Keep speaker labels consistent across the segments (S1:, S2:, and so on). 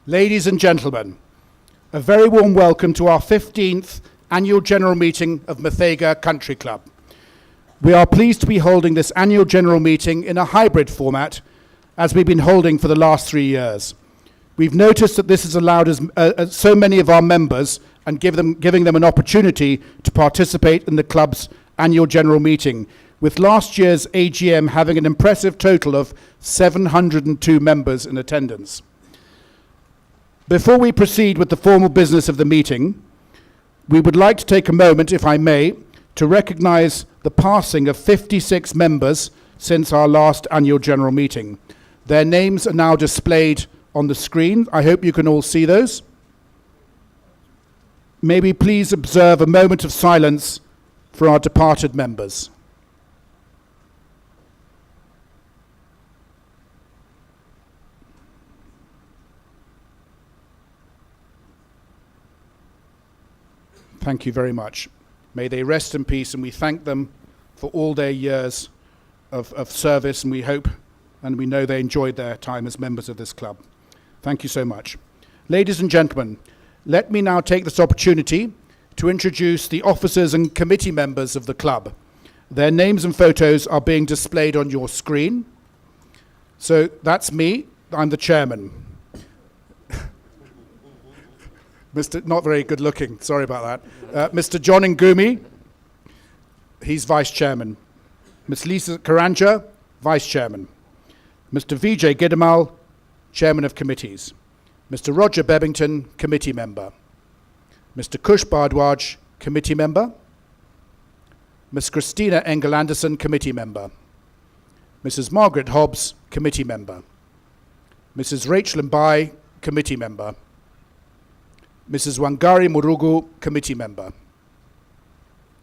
S1: Ladies and gentlemen, a very warm welcome to our 15th Annual General Meeting of Muthaiga Country Club. We are pleased to be holding this Annual General Meeting in a hybrid format, as we've been holding for the last 3 years. We've noticed that this has allowed us, so many of our members and giving them an opportunity to participate in the club's Annual General Meeting, with last year's AGM having an impressive total of 702 members in attendance. Before we proceed with the formal business of the meeting, we would like to take a moment, if I may, to recognise the passing of 56 members since our last annual general meeting. Their names are now displayed on the screen. I hope you can all see those. May we please observe a moment of silence for our departed members. Thank you very much. May they rest in peace, and we thank them for all their years of service, and we hope and we know they enjoyed their time as members of this club. Thank you so much. Ladies and gentlemen, let me now take this opportunity to introduce the officers and committee members of the club. Their names and photos are being displayed on your screen. So that's me. I'm the chairman. Not very good looking, sorry about that. Mr. John Ngumi, he's Vice Chairman. Ms. Lisa Karanja, Vice Chairman. Mr. Vijay Gidamal, Chairman of Committees. Mr. Roger Bebbington, Committee Member. Mr. Kush Bardwaj, Committee Member. Ms. Christina Engel-Anderson, Committee Member. Mrs. Margaret Hobbs, Committee Member. Mrs. Rachel Mbai, Committee Member. Mrs. Wangari Murugu, Committee Member.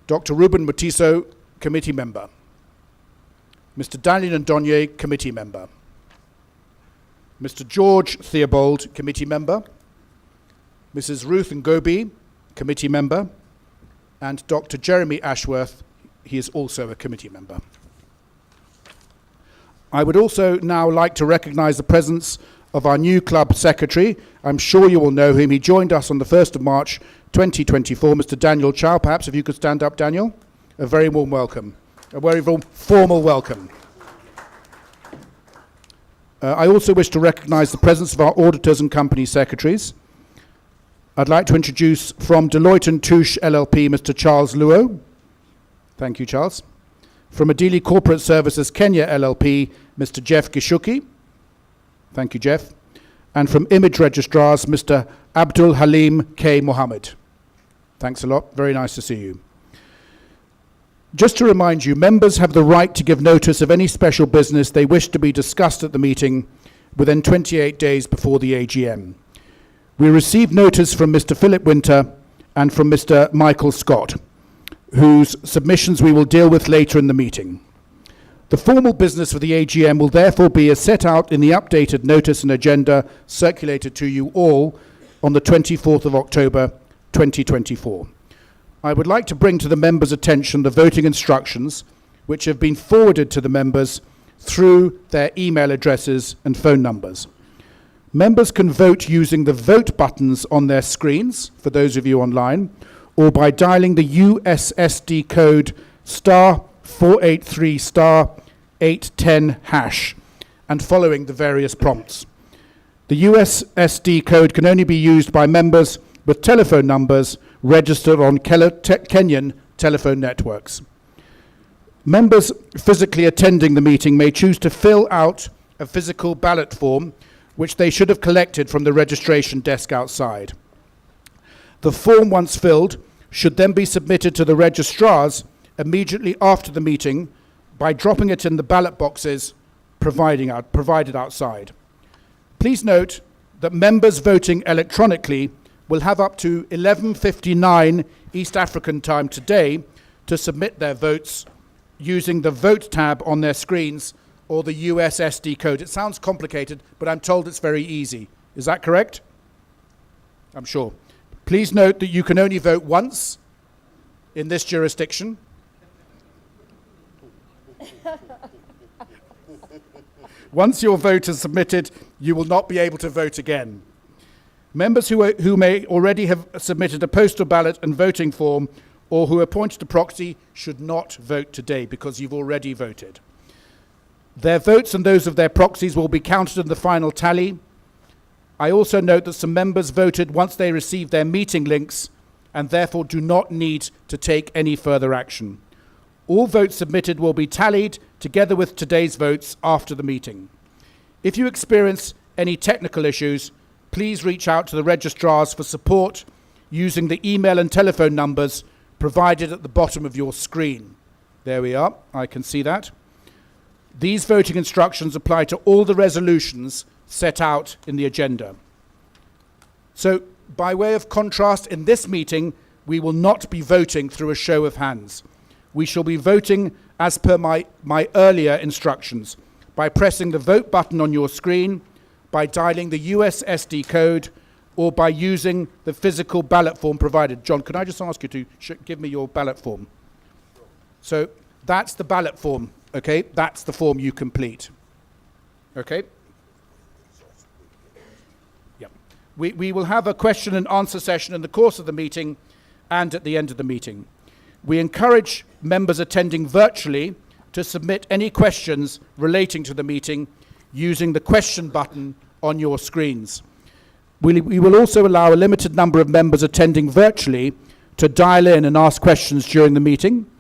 S1: Dr. Ruben Mutiso, Committee Member. Mr. Daniel Ndonye, Committee Member. Mr. George Theobald, Committee Member. Mrs. Ruth Ngobi, Committee Member. And Dr. Jeremy Ashworth, he is also a Committee Member. I would also now like to recognise the presence of our new club secretary. I'm sure you will know him. He joined us on the 1st of March 2024, Mr. Daniel Chow. Perhaps if you could stand up, Daniel. A very warm welcome. A very warm, formal welcome. I also wish to recognise the presence of our auditors and company secretaries. I'd like to introduce from Deloitte & Touche LLP, Mr. Charles Luo. Thank you, Charles. From Adili Corporate Services Kenya LLP, Mr. Jeff Gishuki. Thank you, Jeff. And from Image Registrars, Mr. Abdul Halim K. Mohammed. Thanks a lot. Very nice to see you. Just to remind you, members have the right to give notice of any special business they wish to be discussed at the meeting within 28 days before the AGM. We received notice from Mr. Philip Winter and from Mr. Michael Scott, whose submissions we will deal with later in the meeting. The formal business of the AGM will therefore be as set out in the updated notice and agenda circulated to you all on the 24th of October 2024. I would like to bring to the members' attention the voting instructions, which have been forwarded to the members through their email addresses and phone numbers. Members can vote using the vote buttons on their screens, for those of you online, or by dialing the USSD code *483*810# and following the various prompts. The USSD code can only be used by members with telephone numbers registered on Kenyan telephone networks. Members physically attending the meeting may choose to fill out a physical ballot form, which they should have collected from the registration desk outside. The form, once filled, should then be submitted to the registrars immediately after the meeting by dropping it in the ballot boxes provided outside. Please note that members voting electronically will have up to 11:59 East African time today to submit their votes using the Vote tab on their screens or the USSD code. It sounds complicated, but I'm told it's very easy. Is that correct? I'm sure. Please note that you can only vote once in this jurisdiction. Once your vote is submitted, you will not be able to vote again. Members who may already have submitted a postal ballot and voting form or who appointed a proxy should not vote today because you've already voted. Their votes and those of their proxies will be counted in the final tally. I also note that some members voted once they received their meeting links and therefore do not need to take any further action. All votes submitted will be tallied together with today's votes after the meeting. If you experience any technical issues, please reach out to the registrars for support using the email and telephone numbers provided at the bottom of your screen. There we are, I can see that. These voting instructions apply to all the resolutions set out in the agenda. So, by way of contrast, in this meeting, we will not be voting through a show of hands. We shall be voting as per my earlier instructions, by pressing the vote button on your screen, by dialing the USSD code, or by using the physical ballot form provided. John, can I just ask you to give me your ballot form? So that's the ballot form, okay? That's the form you complete, okay? Yeah. We will have a question and answer session in the course of the meeting and at the end of the meeting. We encourage members attending virtually to submit any questions relating to the meeting using the question button on your screens. We will also allow a limited number of members attending virtually to dial in and ask questions during the meeting.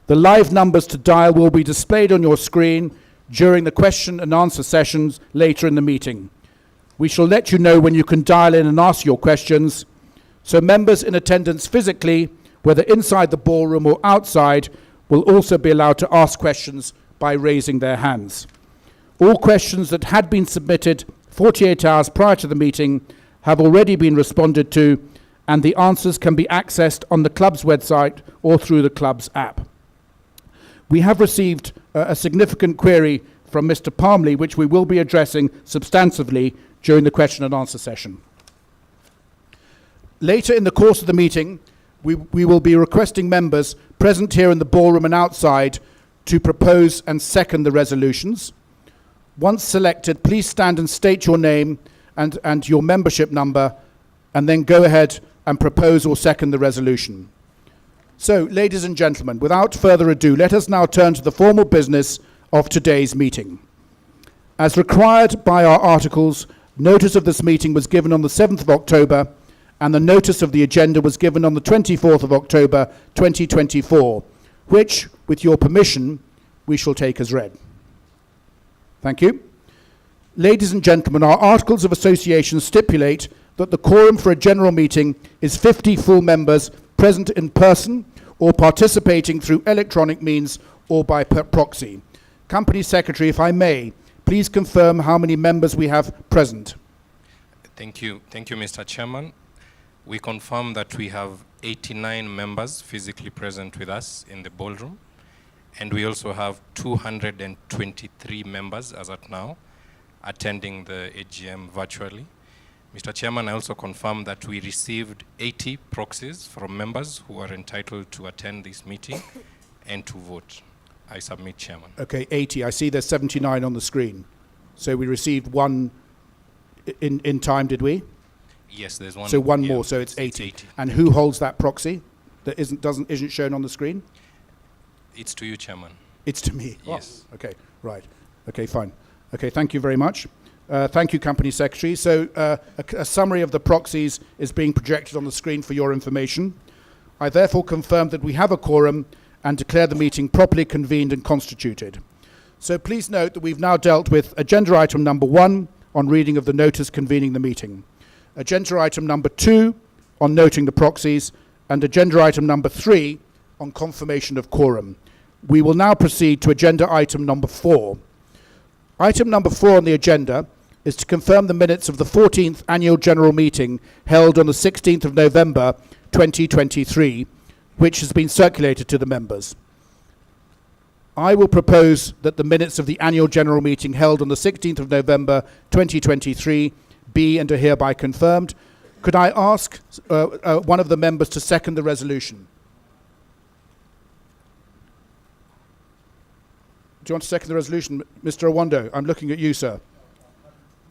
S1: The live numbers to dial will be displayed on your screen during the question and answer sessions later in the meeting. We shall let you know when you can dial in and ask your questions. So members in attendance physically, whether inside the ballroom or outside, will also be allowed to ask questions by raising their hands. All questions that had been submitted 48 hours prior to the meeting have already been responded to, and the answers can be accessed on the club's website or through the club's app. We have received a significant query from Mr. Palmley, which we will be addressing substantively during the question and answer session. Later in the course of the meeting, we will be requesting members present here in the ballroom and outside to propose and second the resolutions. Once selected, please stand and state your name and your membership number, and then go ahead and propose or second the resolution. So, ladies and gentlemen, without further ado, let us now turn to the formal business of today's meeting. As required by our articles, notice of this meeting was given on the 7th of October, and the notice of the agenda was given on the 24th of October 2024, which, with your permission, we shall take as read. Thank you. Ladies and gentlemen, our Articles of Association stipulate that the quorum for a general meeting is 50 full members present in person or participating through electronic means or by proxy. Company Secretary, if I may, please confirm how many members we have present.
S2: Thank you, Mr. Chairman. We confirm that we have 89 members physically present with us in the ballroom, and we also have 223 members as at now attending the AGM virtually. Mr. Chairman, I also confirm that we received 80 proxies from members who are entitled to attend this meeting and to vote. I submit, Chairman. Okay,
S1: 80. I see there's 79 on the screen. So we received one in time, did we?
S2: Yes, there's one.
S1: So one more, so it's 80. 80. And who holds that proxy that isn't shown on the screen?
S2: It's to you, Chairman.
S1: It's to me?
S2: Yes.
S1: Oh, okay, right. Okay, fine. Okay, thank you very much. Thank you, Company Secretary. So a summary of the proxies is being projected on the screen for your information. I therefore confirm that we have a quorum and declare the meeting properly convened and constituted. So please note that we've now dealt with agenda item number 1 on reading of the notice convening the meeting, agenda item number 2 on noting the proxies, and agenda item number 3 on confirmation of quorum. We will now proceed to agenda item number 4. Item number 4 on the agenda is to confirm the minutes of the 14th Annual General Meeting held on the 16th of November 2023, which has been circulated to the members. I will propose that the minutes of the annual general meeting held on the 16th of November 2023 be and are hereby confirmed. Could I ask one of the members to second the resolution? Do you want to second the resolution? Mr. Awando, I'm looking at you, sir.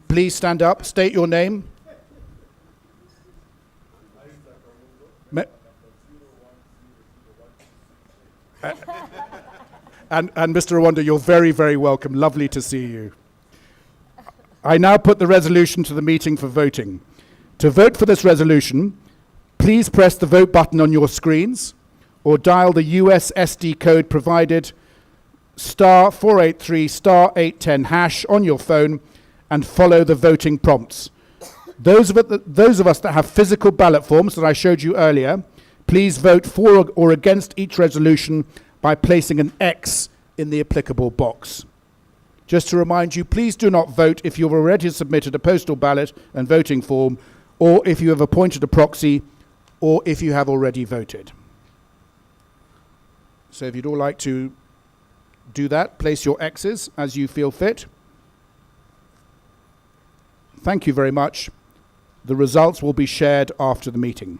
S1: Please stand up, state your name. And Mr. Awando, you're very, very welcome. Lovely to see you. I now put the resolution to the meeting for voting. To vote for this resolution, please press the vote button on your screens or dial the USSD code provided *483 *810 hash on your phone and follow the voting prompts. Those of us that have physical ballot forms that I showed you earlier, please vote for or against each resolution by placing an X in the applicable box. Just to remind you, please do not vote if you've already submitted a postal ballot and voting form, or if you have appointed a proxy, or if you have already voted. So if you'd all like to do that, place your X's as you feel fit. Thank you very much. The results will be shared after the meeting.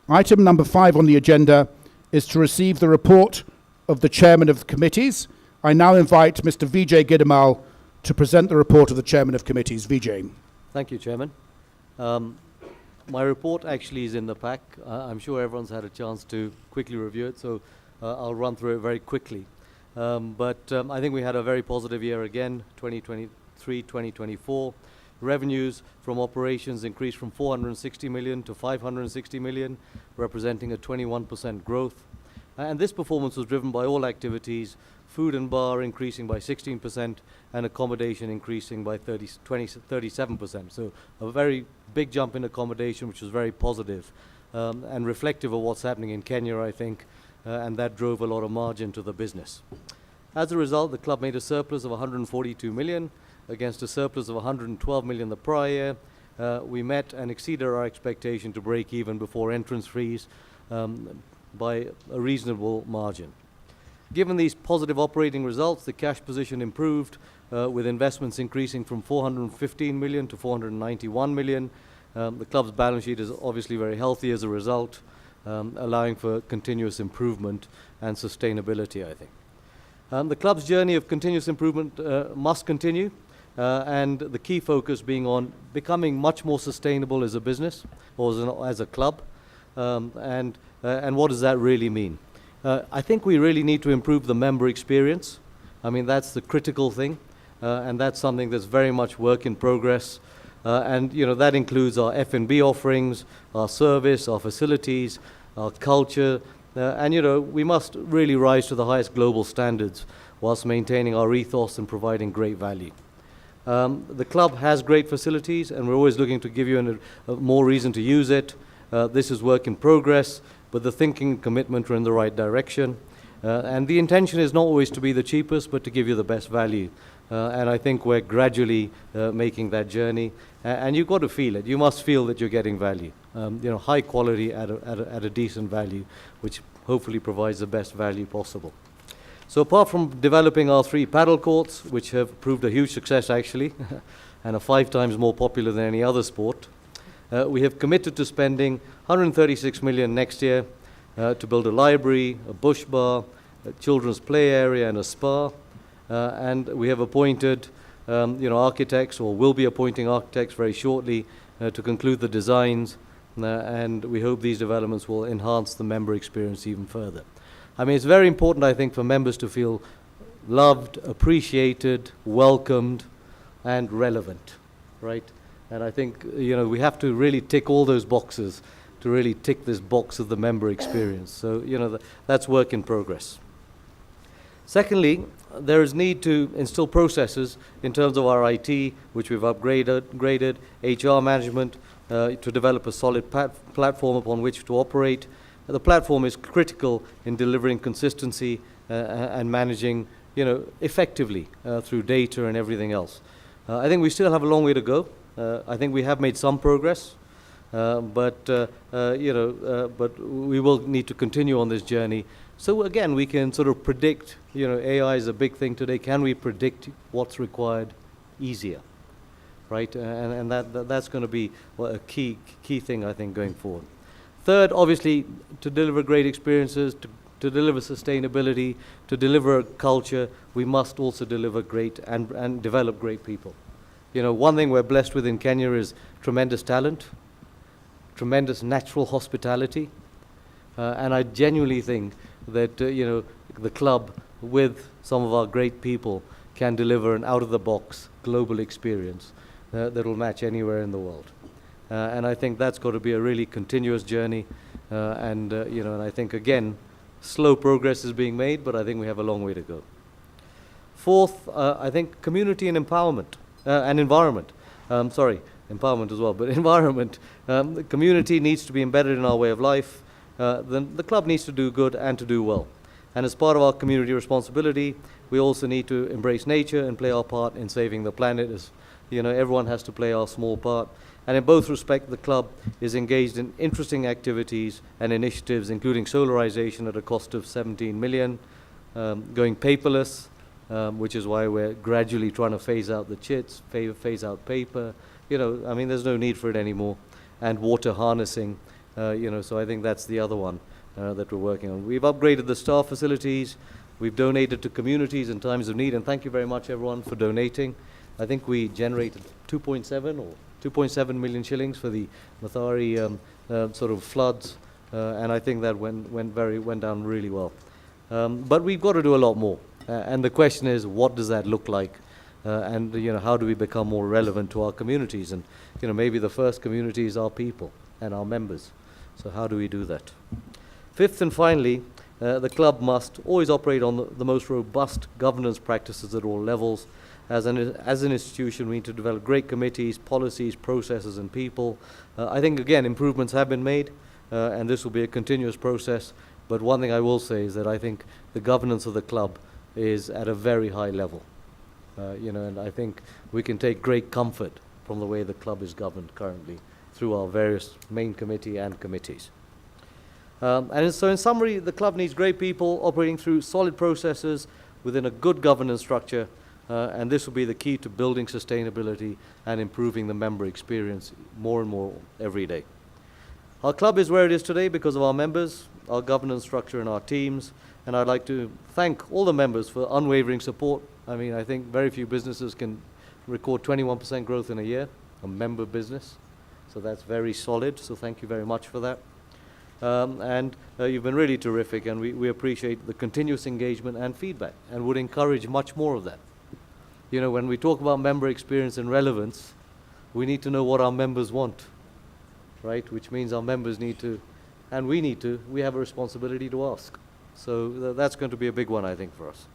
S1: Item number 5 on the agenda is to receive the report of the chairman of the committees. I now invite Mr. Vijay Gidamal to present the report of the chairman of committees. Vijay.
S3: Thank you, Chairman. My report actually is in the pack. I'm sure everyone's had a chance to quickly review it, so I'll run through it very quickly. I think we had a very positive year again, 2023-2024. Revenues from operations increased from 460 million to 560 million, representing a 21% growth. And this performance was driven by all activities, food and bar increasing by 16% and accommodation increasing by 37%. So a very big jump in accommodation, which was very positive and reflective of what's happening in Kenya, I think, and that drove a lot of margin to the business. As a result, the club made a surplus of 142 million against a surplus of 112 million the prior year. We met and exceeded our expectation to break even before entrance fees by a reasonable margin. Given these positive operating results, the cash position improved with investments increasing from 415 million to 491 million. The club's balance sheet is obviously very healthy as a result, allowing for continuous improvement and sustainability, I think. The club's journey of continuous improvement must continue, and the key focus being on becoming much more sustainable as a business or as a club. And what does that really mean? I think we really need to improve the member experience. I mean, that's the critical thing, and that's something that's very much work in progress. And that includes our F&B offerings, our service, our facilities, our culture, and we must really rise to the highest global standards whilst maintaining our ethos and providing great value. The club has great facilities, and we're always looking to give you more reason to use it. This is work in progress, but the thinking and commitment are in the right direction. And the intention is not always to be the cheapest, but to give you the best value. And I think we're gradually making that journey. And you've got to feel it. You must feel that you're getting value. High quality at a decent value, which hopefully provides the best value possible. So apart from developing our 3 paddle courts, which have proved a huge success actually, and are 5 times more popular than any other sport, we have committed to spending 136 million next year to build a library, a bush bar, a children's play area and a spa. And we have appointed architects, or will be appointing architects very shortly to conclude the designs, and we hope these developments will enhance the member experience even further. I mean, it's very important, I think, for members to feel loved, appreciated, welcomed, and relevant, right? And I think, we have to really tick all those boxes to really tick this box of the member experience. So, that's work in progress. Secondly, there is need to instill processes in terms of our IT, which we've upgraded, HR management, to develop a solid platform upon which to operate. The platform is critical in delivering consistency and managing, effectively through data and everything else. I think we still have a long way to go. I think we have made some progress, But we will need to continue on this journey. So again, we can sort of predict, AI is a big thing today. Can we predict what's required easier? Right? And that's going to be a key thing, I think, going forward. Third, obviously, to deliver great experiences, to deliver sustainability, to deliver culture, we must also deliver great and develop great people. One thing we're blessed with in Kenya is tremendous talent, tremendous natural hospitality, and I genuinely think that the club, with some of our great people, can deliver an out-of-the-box global experience that will match anywhere in the world. And I think that's got to be a really continuous journey, and I think, again, slow progress is being made, but I think we have a long way to go. Fourth, I think community and empowerment, and environment. Empowerment as well, but environment. The community needs to be embedded in our way of life. The club needs to do good and to do well. And as part of our community responsibility, we also need to embrace nature and play our part in saving the planet. As everyone has to play our small part. And in both respects, the club is engaged in interesting activities and initiatives, including solarization at a cost of 17 million, going paperless, which is why we're gradually trying to phase out the chits, phase out paper. There's no need for it anymore. And water harnessing, so I think that's the other one that we're working on. We've upgraded the staff facilities. We've donated to communities in times of need. And thank you very much, everyone, for donating. I think we generated 2.7 million shillings for the Muthaiga sort of floods, and I think that went down really well. But we've got to do a lot more, and the question is, what does that look like, and how do we become more relevant to our communities? And maybe the first community is our people and our members. So how do we do that? Fifth and finally, the club must always operate on the most robust governance practices at all levels. As an institution, we need to develop great committees, policies, processes, and people. I think, again, improvements have been made, and this will be a continuous process. But one thing I will say is that I think the governance of the club is at a very high level. And I think we can take great comfort from the way the club is governed currently through our various main committee and committees. And so in summary, the club needs great people operating through solid processes within a good governance structure. And this will be the key to building sustainability and improving the member experience more and more every day. Our club is where it is today because of our members, our governance structure, and our teams. And I'd like to thank all the members for unwavering support. I think very few businesses can record 21% growth in a year, a member business. So that's very solid. So thank you very much for that. And you've been really terrific, and we appreciate the continuous engagement and feedback, and would encourage much more of that. When we talk about member experience and relevance, we need to know what our members want, right? Which means our members need to, and we have a responsibility to ask. So that's going to be a big one, I think, for us.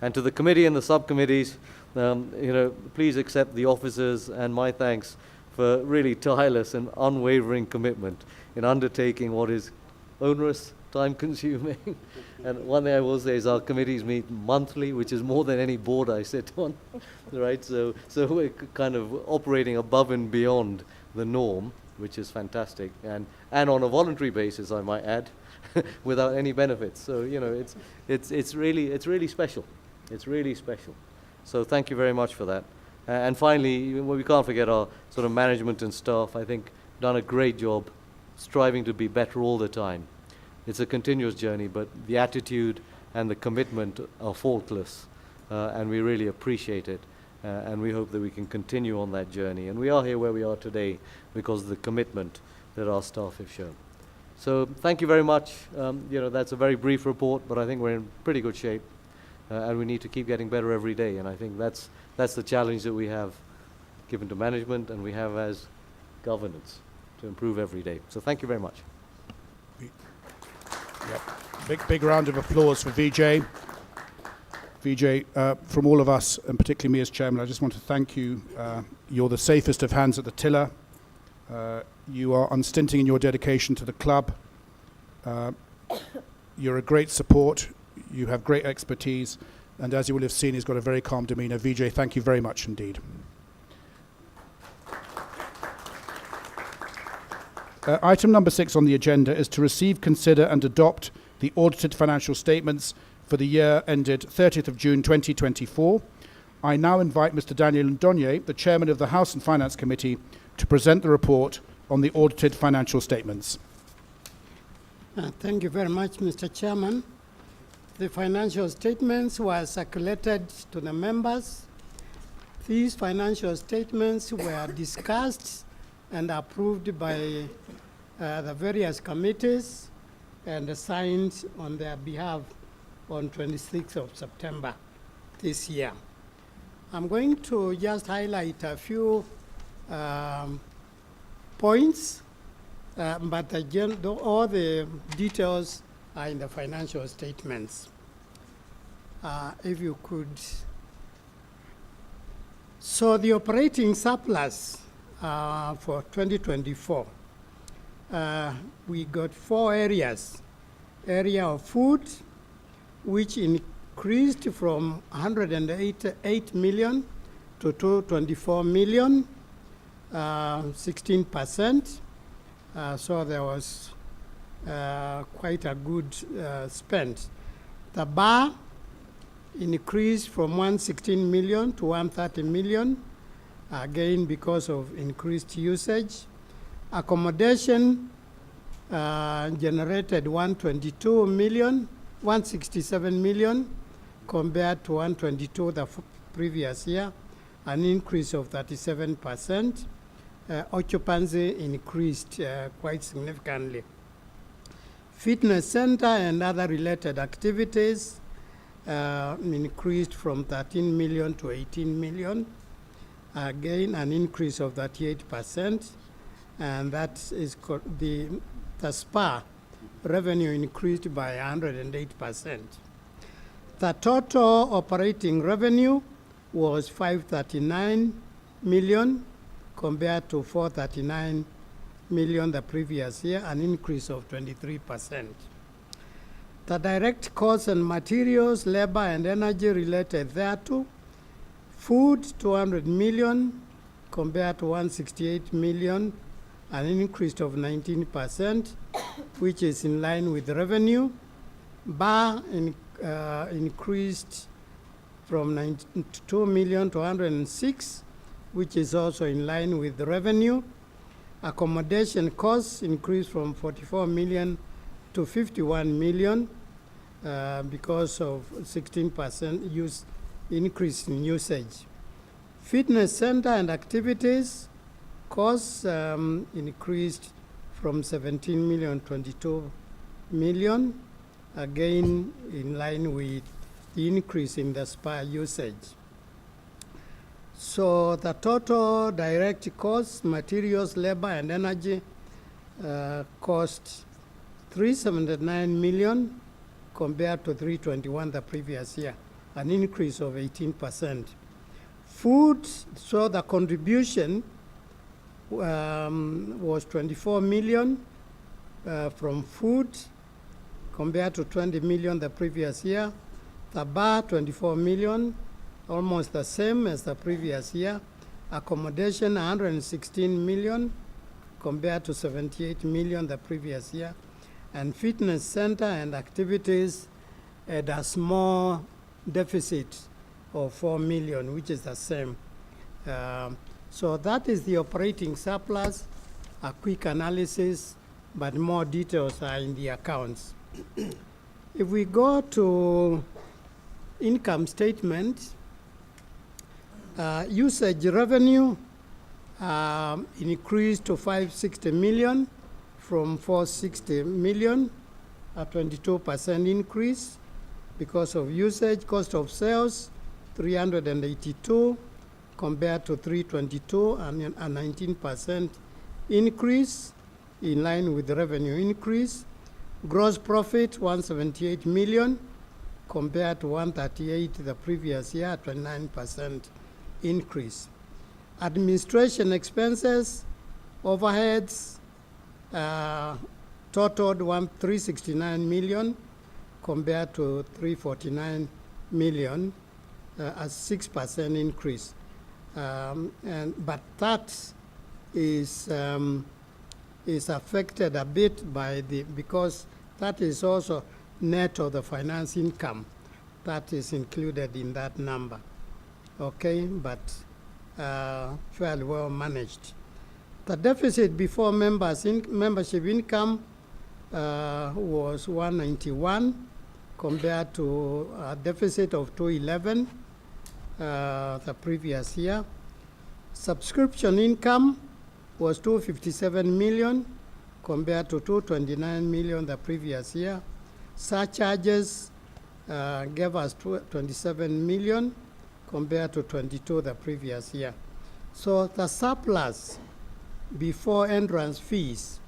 S3: And to the committee and the subcommittees, please accept the officers and my thanks for really tireless and unwavering commitment in undertaking what is onerous, time-consuming. And one thing I will say is our committees meet monthly, which is more than any board I sit on, right? So we're kind of operating above and beyond the norm, which is fantastic, and on a voluntary basis, I might add, without any benefits. So it's really special. It's really special. So thank you very much for that. And finally, we can't forget our sort of management and staff. I think done a great job, striving to be better all the time. It's a continuous journey, but the attitude and the commitment are faultless, and we really appreciate it, and we hope that we can continue on that journey. And we are here where we are today because of the commitment that our staff have shown. So thank you very much. That's a very brief report, but I think we're in pretty good shape, and we need to keep getting better every day. And I think that's the challenge that we have given to management and we have as governance to improve every day. So thank you very much.
S1: Yep. Big round of applause for Vijay. Vijay, from all of us, and particularly me as chairman, I just want to thank you. You're the safest of hands at the tiller. You are unstinting in your dedication to the club. You're a great support. You have great expertise. And as you will have seen, he's got a very calm demeanour. Vijay, thank you very much indeed. Item number 6 on the agenda is to receive, consider and adopt the audited financial statements for the year ended 30th of June 2024. I now invite Mr. Daniel Ndonye, the Chairman of the House and Finance Committee, to present the report on the audited financial statements.
S4: Thank you very much, Mr. Chairman. The financial statements were circulated to the members. These financial statements were discussed and approved by the various committees and signed on their behalf on 26th of September this year. I'm going to just highlight a few points, but all the details are in the financial statements. If you could. So the operating surplus for 2024, we got 4 areas. Area of food, which increased from 108 million to 224 million, 16%. So there was quite a good spend. The bar increased from 116 million to 130 million, again because of increased usage. Accommodation generated 167 million compared to 122 the previous year, an increase of 37%. Occupancy increased quite significantly. Fitness center and other related activities increased from 13 million to 18 million, again an increase of 38%, and that is the spa revenue increased by 108%. The total operating revenue was 539 million compared to 439 million the previous year, an increase of 23%. The direct costs and materials, labor and energy related thereto, food 200 million compared to 168 million, an increase of 19%, which is in line with revenue. Bar increased from 92 million to 106, which is also in line with the revenue. Accommodation costs increased from 44 million to 51 million because of 16% increase in usage. Fitness center and activities costs increased from 17 million to 22 million, again in line with the increase in the spa usage. So the total direct costs, materials, labor and energy cost 379 million compared to 321 the previous year, an increase of 18%. Food, so the contribution was 24 million from food compared to 20 million the previous year. The bar 24 million, almost the same as the previous year. Accommodation 116 million compared to 78 million the previous year. And fitness center and activities had a small deficit of 4 million, which is the same. So that is the operating surplus, a quick analysis, but more details are in the accounts. If we go to income statement, usage revenue increased to 560 million from 460 million, a 22% increase because of usage. Cost of sales 382 compared to 322, and a 19% increase in line with the revenue increase. Gross profit 178 million compared to 138 the previous year, 29% increase. Administration expenses, overheads totaled 369 million compared to 349 million, a 6% increase. But that is is affected a bit by because that is also net of the finance income that is included in that number. Okay, but fairly well managed. The deficit before membership income was 191 compared to a deficit of 211 the previous year. Subscription income was 257 million compared to 229 million the previous year. Surcharges gave us 27 million compared to 22 the previous year. So the surplus before entrance fees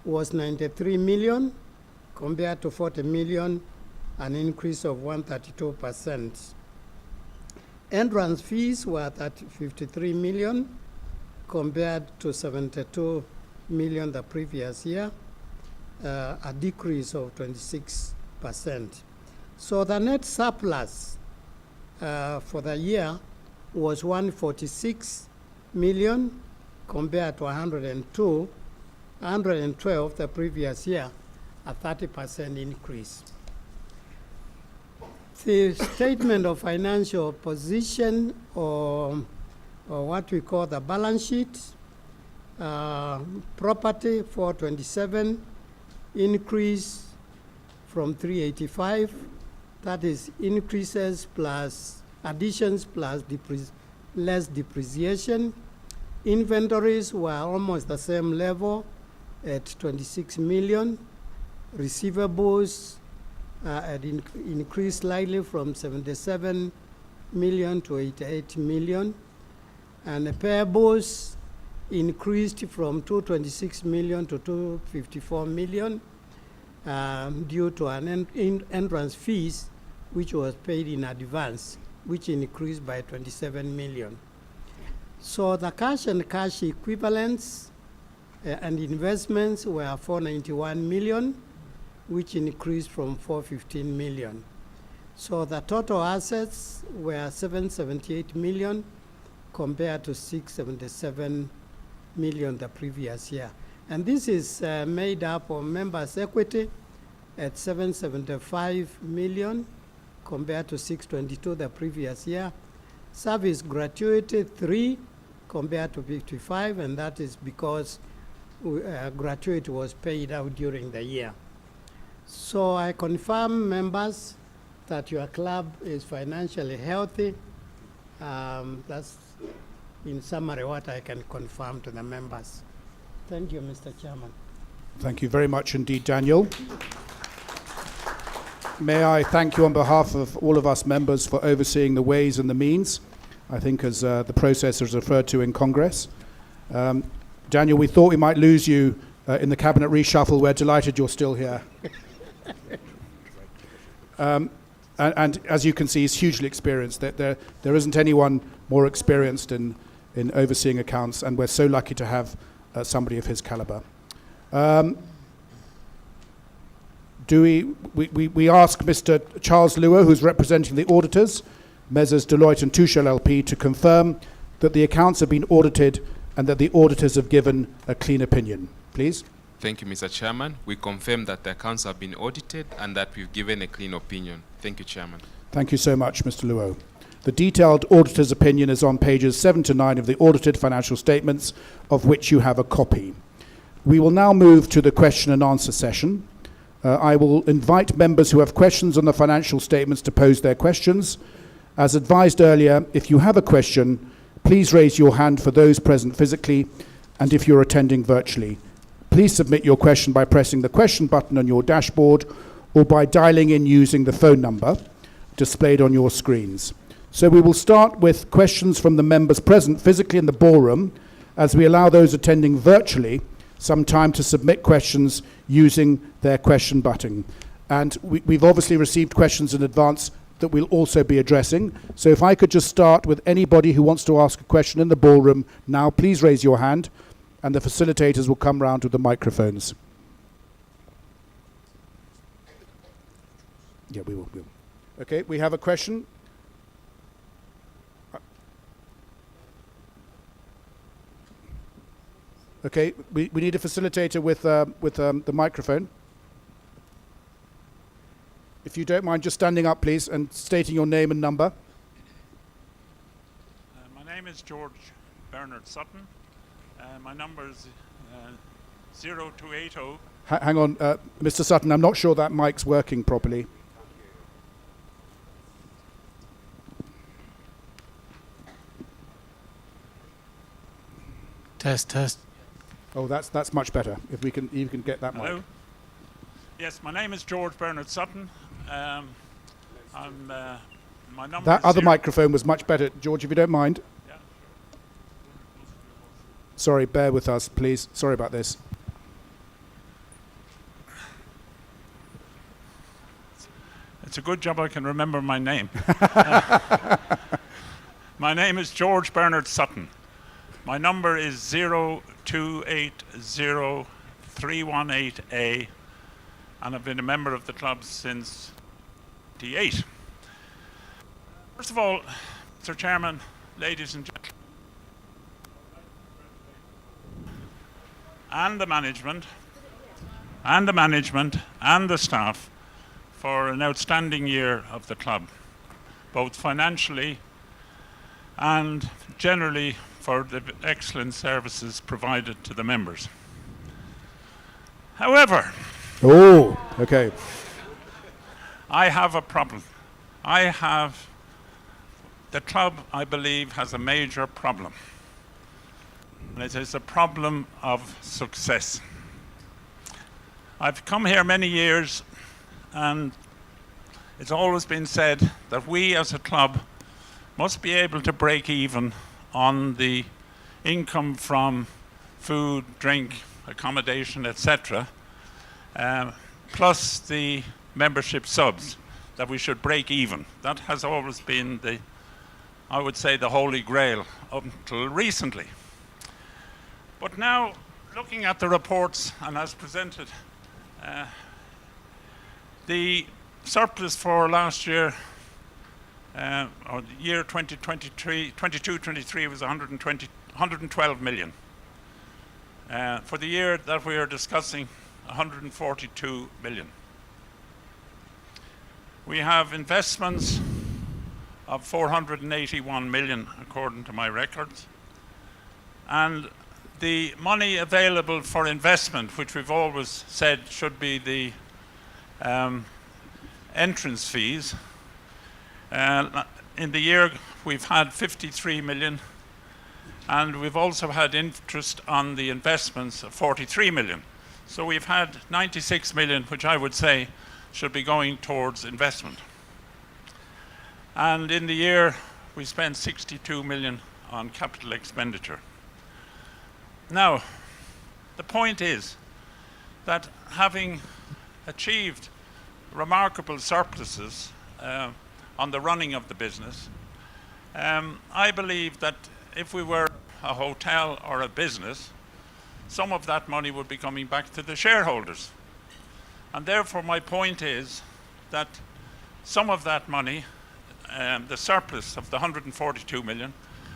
S4: was 93 million compared to 40 million, an increase of 132%. Entrance fees were at 53 million compared to 72 million the previous year, a decrease of 26%. So the net surplus for the year was 146 million compared to 112 the previous year, a 30% increase. The statement of financial position, or what we call the balance sheet, property 427 increase from 385. That is increases plus additions plus less depreciation. Inventories were almost the same level at 26 million. Receivables had increased slightly from 77 million to 88 million. And the payables increased from 226 million to 254 million due to an entrance fees which was paid in advance, which increased by 27 million. So the cash and cash equivalents and investments were 491 million, which increased from 415 million. So the total assets were 778 million compared to 677 million the previous year. And this is made up of members' equity at 775 million compared to 622 the previous year. Service gratuity 3 compared to 55, and that is because gratuity was paid out during the year. So I confirm, members, that your club is financially healthy. That's in summary what I can confirm to the members. Thank you, Mr. Chairman.
S1: Thank you very much indeed, Daniel. May I thank you on behalf of all of us members for overseeing the ways and the means, I think as the process is referred to in Congress. Daniel, we thought we might lose you in the cabinet reshuffle. We're delighted you're still here. And as you can see, he's hugely experienced. There isn't anyone more experienced in overseeing accounts, and we're so lucky to have somebody of his caliber. We ask Mr. Charles Luo, who's representing the auditors, Messrs. Deloitte & Touche LLP, to confirm that the accounts have been audited and that the auditors have given a clean opinion. Please.
S5: Thank you, Mr. Chairman. We confirm that the accounts have been audited and that we've given a clean opinion. Thank you, Chairman.
S1: Thank you so much, Mr. Luo. The detailed auditor's opinion is on pages 7 to 9 of the audited financial statements, of which you have a copy. We will now move to the question and answer session. I will invite members who have questions on the financial statements to pose their questions. As advised earlier, if you have a question, please raise your hand for those present physically, and if you're attending virtually, please submit your question by pressing the question button on your dashboard or by dialing in using the phone number displayed on your screens. So we will start with questions from the members present physically in the ballroom, as we allow those attending virtually some time to submit questions using their question button. And we've obviously received questions in advance that we'll also be addressing. So if I could just start with anybody who wants to ask a question in the ballroom now, please raise your hand, and the facilitators will come round with the microphones. Yeah, we will. Okay, we have a question. Okay, we need a facilitator with the microphone. If you don't mind just standing up, please, and stating your name and number.
S6: My name is George Bernard Sutton. My number is 0280.
S1: Hang on, Mr. Sutton, I'm not sure that mic's working properly.
S6: Test.
S1: Oh, that's much better. If you can get that
S6: Hello?
S1: mic.
S6: Yes, my name is George Bernard Sutton. My number
S1: That
S6: is
S1: other microphone was much better. George, if you don't mind.
S6: Yeah.
S1: Sorry, bear with us, please. Sorry about this.
S6: It's a good job I can remember my name. My name is George Bernard Sutton. My number is 0280318A, and I've been a member of the club since 1998. First of all, Mr. Chairman, ladies and gentlemen, and the management, and the staff for an outstanding year of the club, both financially and generally for the excellent services provided to the members. However,
S1: Oh, okay.
S6: I have a problem. The club, I believe, has a major problem. And it is a problem of success. I've come here many years, and it's always been said that we as a club must be able to break even on the income from food, drink, accommodation, etc., plus the membership subs, that we should break even. That has always been I would say, the holy grail up until recently. But now, looking at the reports and as presented, the surplus for last year, or the year 22-23 was 112 million. For the year that we are discussing, 142 million. We have investments of 481 million, according to my records. And the money available for investment, which we've always said should be the entrance fees, in the year we've had 53 million, and we've also had interest on the investments of 43 million. So we've had 96 million, which I would say should be going towards investment. And in the year, we spent 62 million on capital expenditure. Now, the point is that having achieved remarkable surpluses on the running of the business, I believe that if we were a hotel or a business, some of that money would be coming back to the shareholders. And therefore my point is that some of that money, the surplus of the 142 million,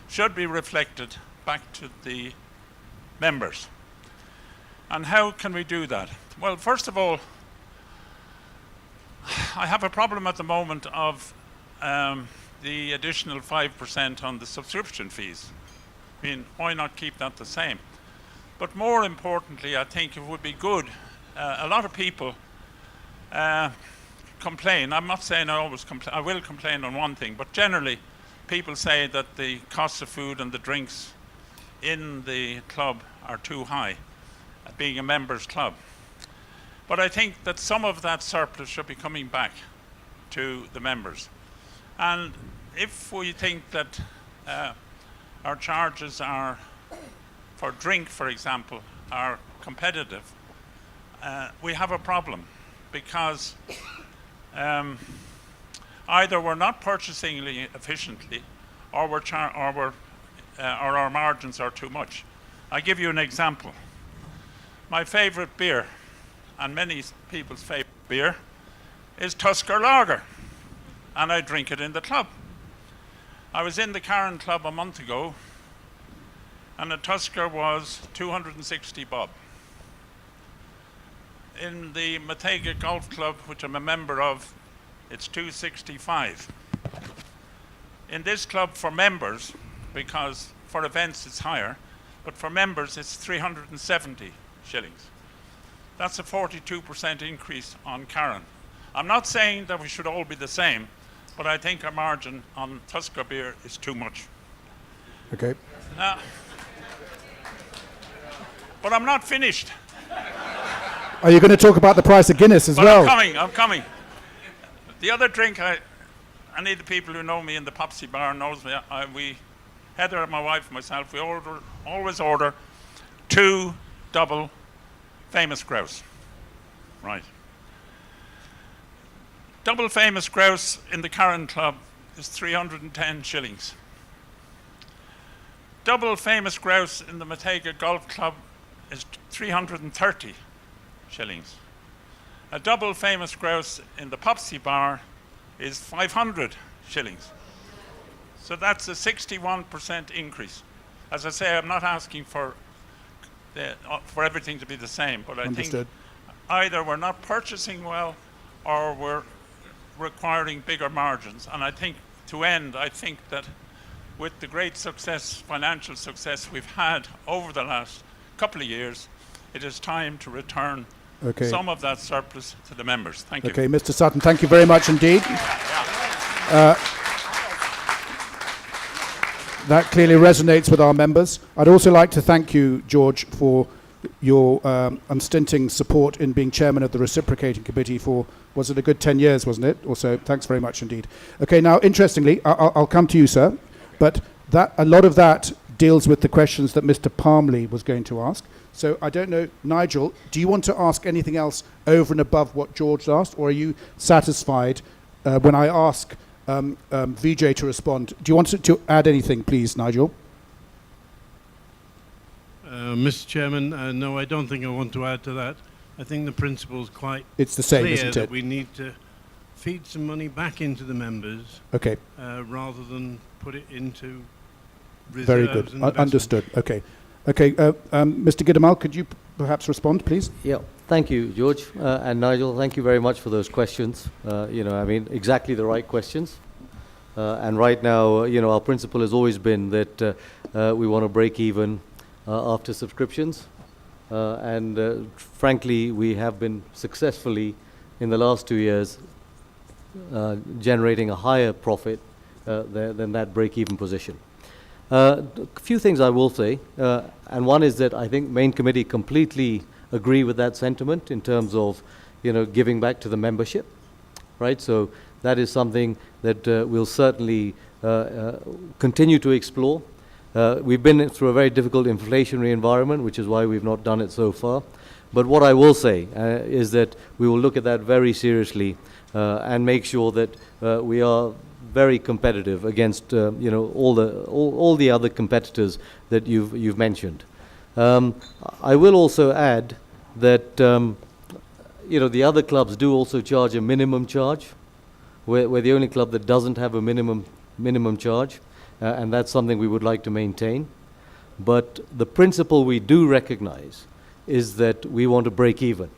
S6: should be reflected back to the members. And how can we do that? Well, first of all, I have a problem at the moment of the additional 5% on the subscription fees. I mean, why not keep that the same? But more importantly, I think it would be good. A lot of people complain. I'm not saying I always complain. I will complain on one thing, but generally people say that the cost of food and the drinks in the club are too high, being a members club. But I think that some of that surplus should be coming back to the members. And if we think that our charges are, for drink for example, are competitive, we have a problem, because either we're not purchasing efficiently, or our margins are too much. I'll give you an example. My favorite beer, and many people's favorite beer, is Tusker Lager, and I drink it in the club. I was in the Karen Club a month ago, and a Tusker was 260 bob. In the Muthaiga Golf Club, which I'm a member of, it's 265. In this club for members, because for events it's higher, but for members it's 370 shillings. That's a 42% increase on Karen. I'm not saying that we should all be the same, but I think our margin on Tusker beer is too much.
S1: Okay.
S6: But I'm not finished.
S1: Are you going to talk about the price of Guinness as
S6: But
S1: well?
S6: I'm coming. The other drink, any of the people who know me in the Popsy bar knows me. Heather, my wife, and myself, we always order 2 double Famous Grouse. Right. Double Famous Grouse in the Karen Club is 310 shillings. Double Famous Grouse in the Muthaiga Golf Club is 330 shillings. A double Famous Grouse in the Popsy bar is 500 shillings. So that's a 61% increase. As I say, I'm not asking for everything to be the same, but I
S1: Understood.
S6: think either we're not purchasing well or we're requiring bigger margins. And I think I think that with the great success, financial success we've had over the last couple of years, it is time to return some of that surplus to the members. Thank you.
S1: Okay, Mr. Sutton, thank you very much indeed. That clearly resonates with our members. I'd also like to thank you, George, for your unstinting support in being chairman of the reciprocating committee for, was it a good 10 years, wasn't it? Also, thanks very much indeed. Okay, now, interestingly, I'll come to you, sir, but a lot of that deals with the questions that Mr. Palmley was going to ask. So I don't know, Nigel, do you want to ask anything else over and above what George asked, or are you satisfied when I ask Vijay to respond? Do you want to add anything, please, Nigel?
S7: Mr. Chairman, no, I don't think I want to add to that. I think the principle is quite
S1: It's the same,
S7: clear
S1: isn't
S7: that
S1: it?
S7: we need to feed some money back into the members
S1: Okay,
S7: rather than put it into reserves.
S1: very good.
S7: and investment.
S1: Understood. Okay. Okay, Mr. Giddamal, could you perhaps respond, please?
S3: Yeah, thank you, George. And Nigel, thank you very much for those questions. Exactly the right questions. And right now, our principle has always been that we want to break even after subscriptions. Frankly, we have been successfully, in the last 2 years, generating a higher profit than that break-even position. A few things I will say, and one is that I think main committee completely agree with that sentiment in terms of, giving back to the membership, right? So that is something that we'll certainly continue to explore. We've been through a very difficult inflationary environment, which is why we've not done it so far. But what I will say is that we will look at that very seriously and make sure that we are very competitive against all the other competitors that you've mentioned. I will also add that the other clubs do also charge a minimum charge. We're the only club that doesn't have a minimum charge, and that's something we would like to maintain. But the principle we do recognize is that we want to break even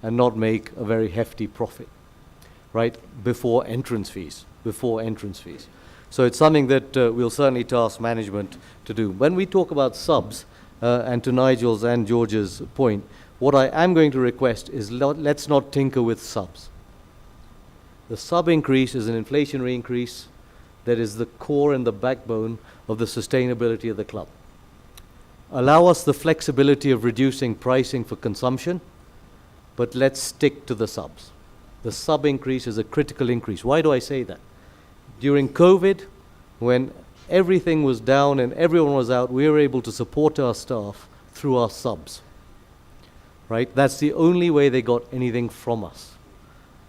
S3: and not make a very hefty profit, right, before entrance fees. So it's something that we'll certainly task management to do. When we talk about subs, and to Nigel's and George's point, what I am going to request is let's not tinker with subs. The sub increase is an inflationary increase that is the core and the backbone of the sustainability of the club. Allow us the flexibility of reducing pricing for consumption, but let's stick to the subs. The sub increase is a critical increase. Why do I say that? During COVID, when everything was down and everyone was out, we were able to support our staff through our subs, right? That's the only way they got anything from us.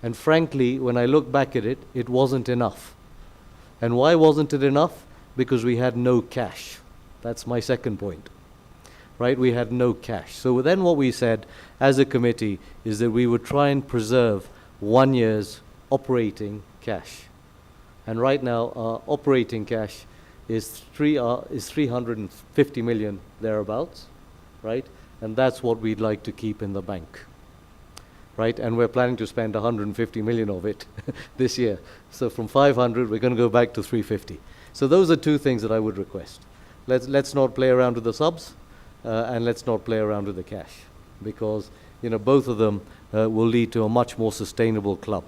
S3: And frankly, when I look back at it, it wasn't enough. And why wasn't it enough? Because we had no cash. That's my second point, right? We had no cash. So then what we said as a committee is that we would try and preserve 1 year's operating cash. And right now, our operating cash is 350 million thereabouts, right? And that's what we'd like to keep in the bank, right? And we're planning to spend 150 million of it this year. So from 500, we're going to go back to 350. So those are two things that I would request. Let's not play around with the subs, and let's not play around with the cash, because both of them will lead to a much more sustainable club.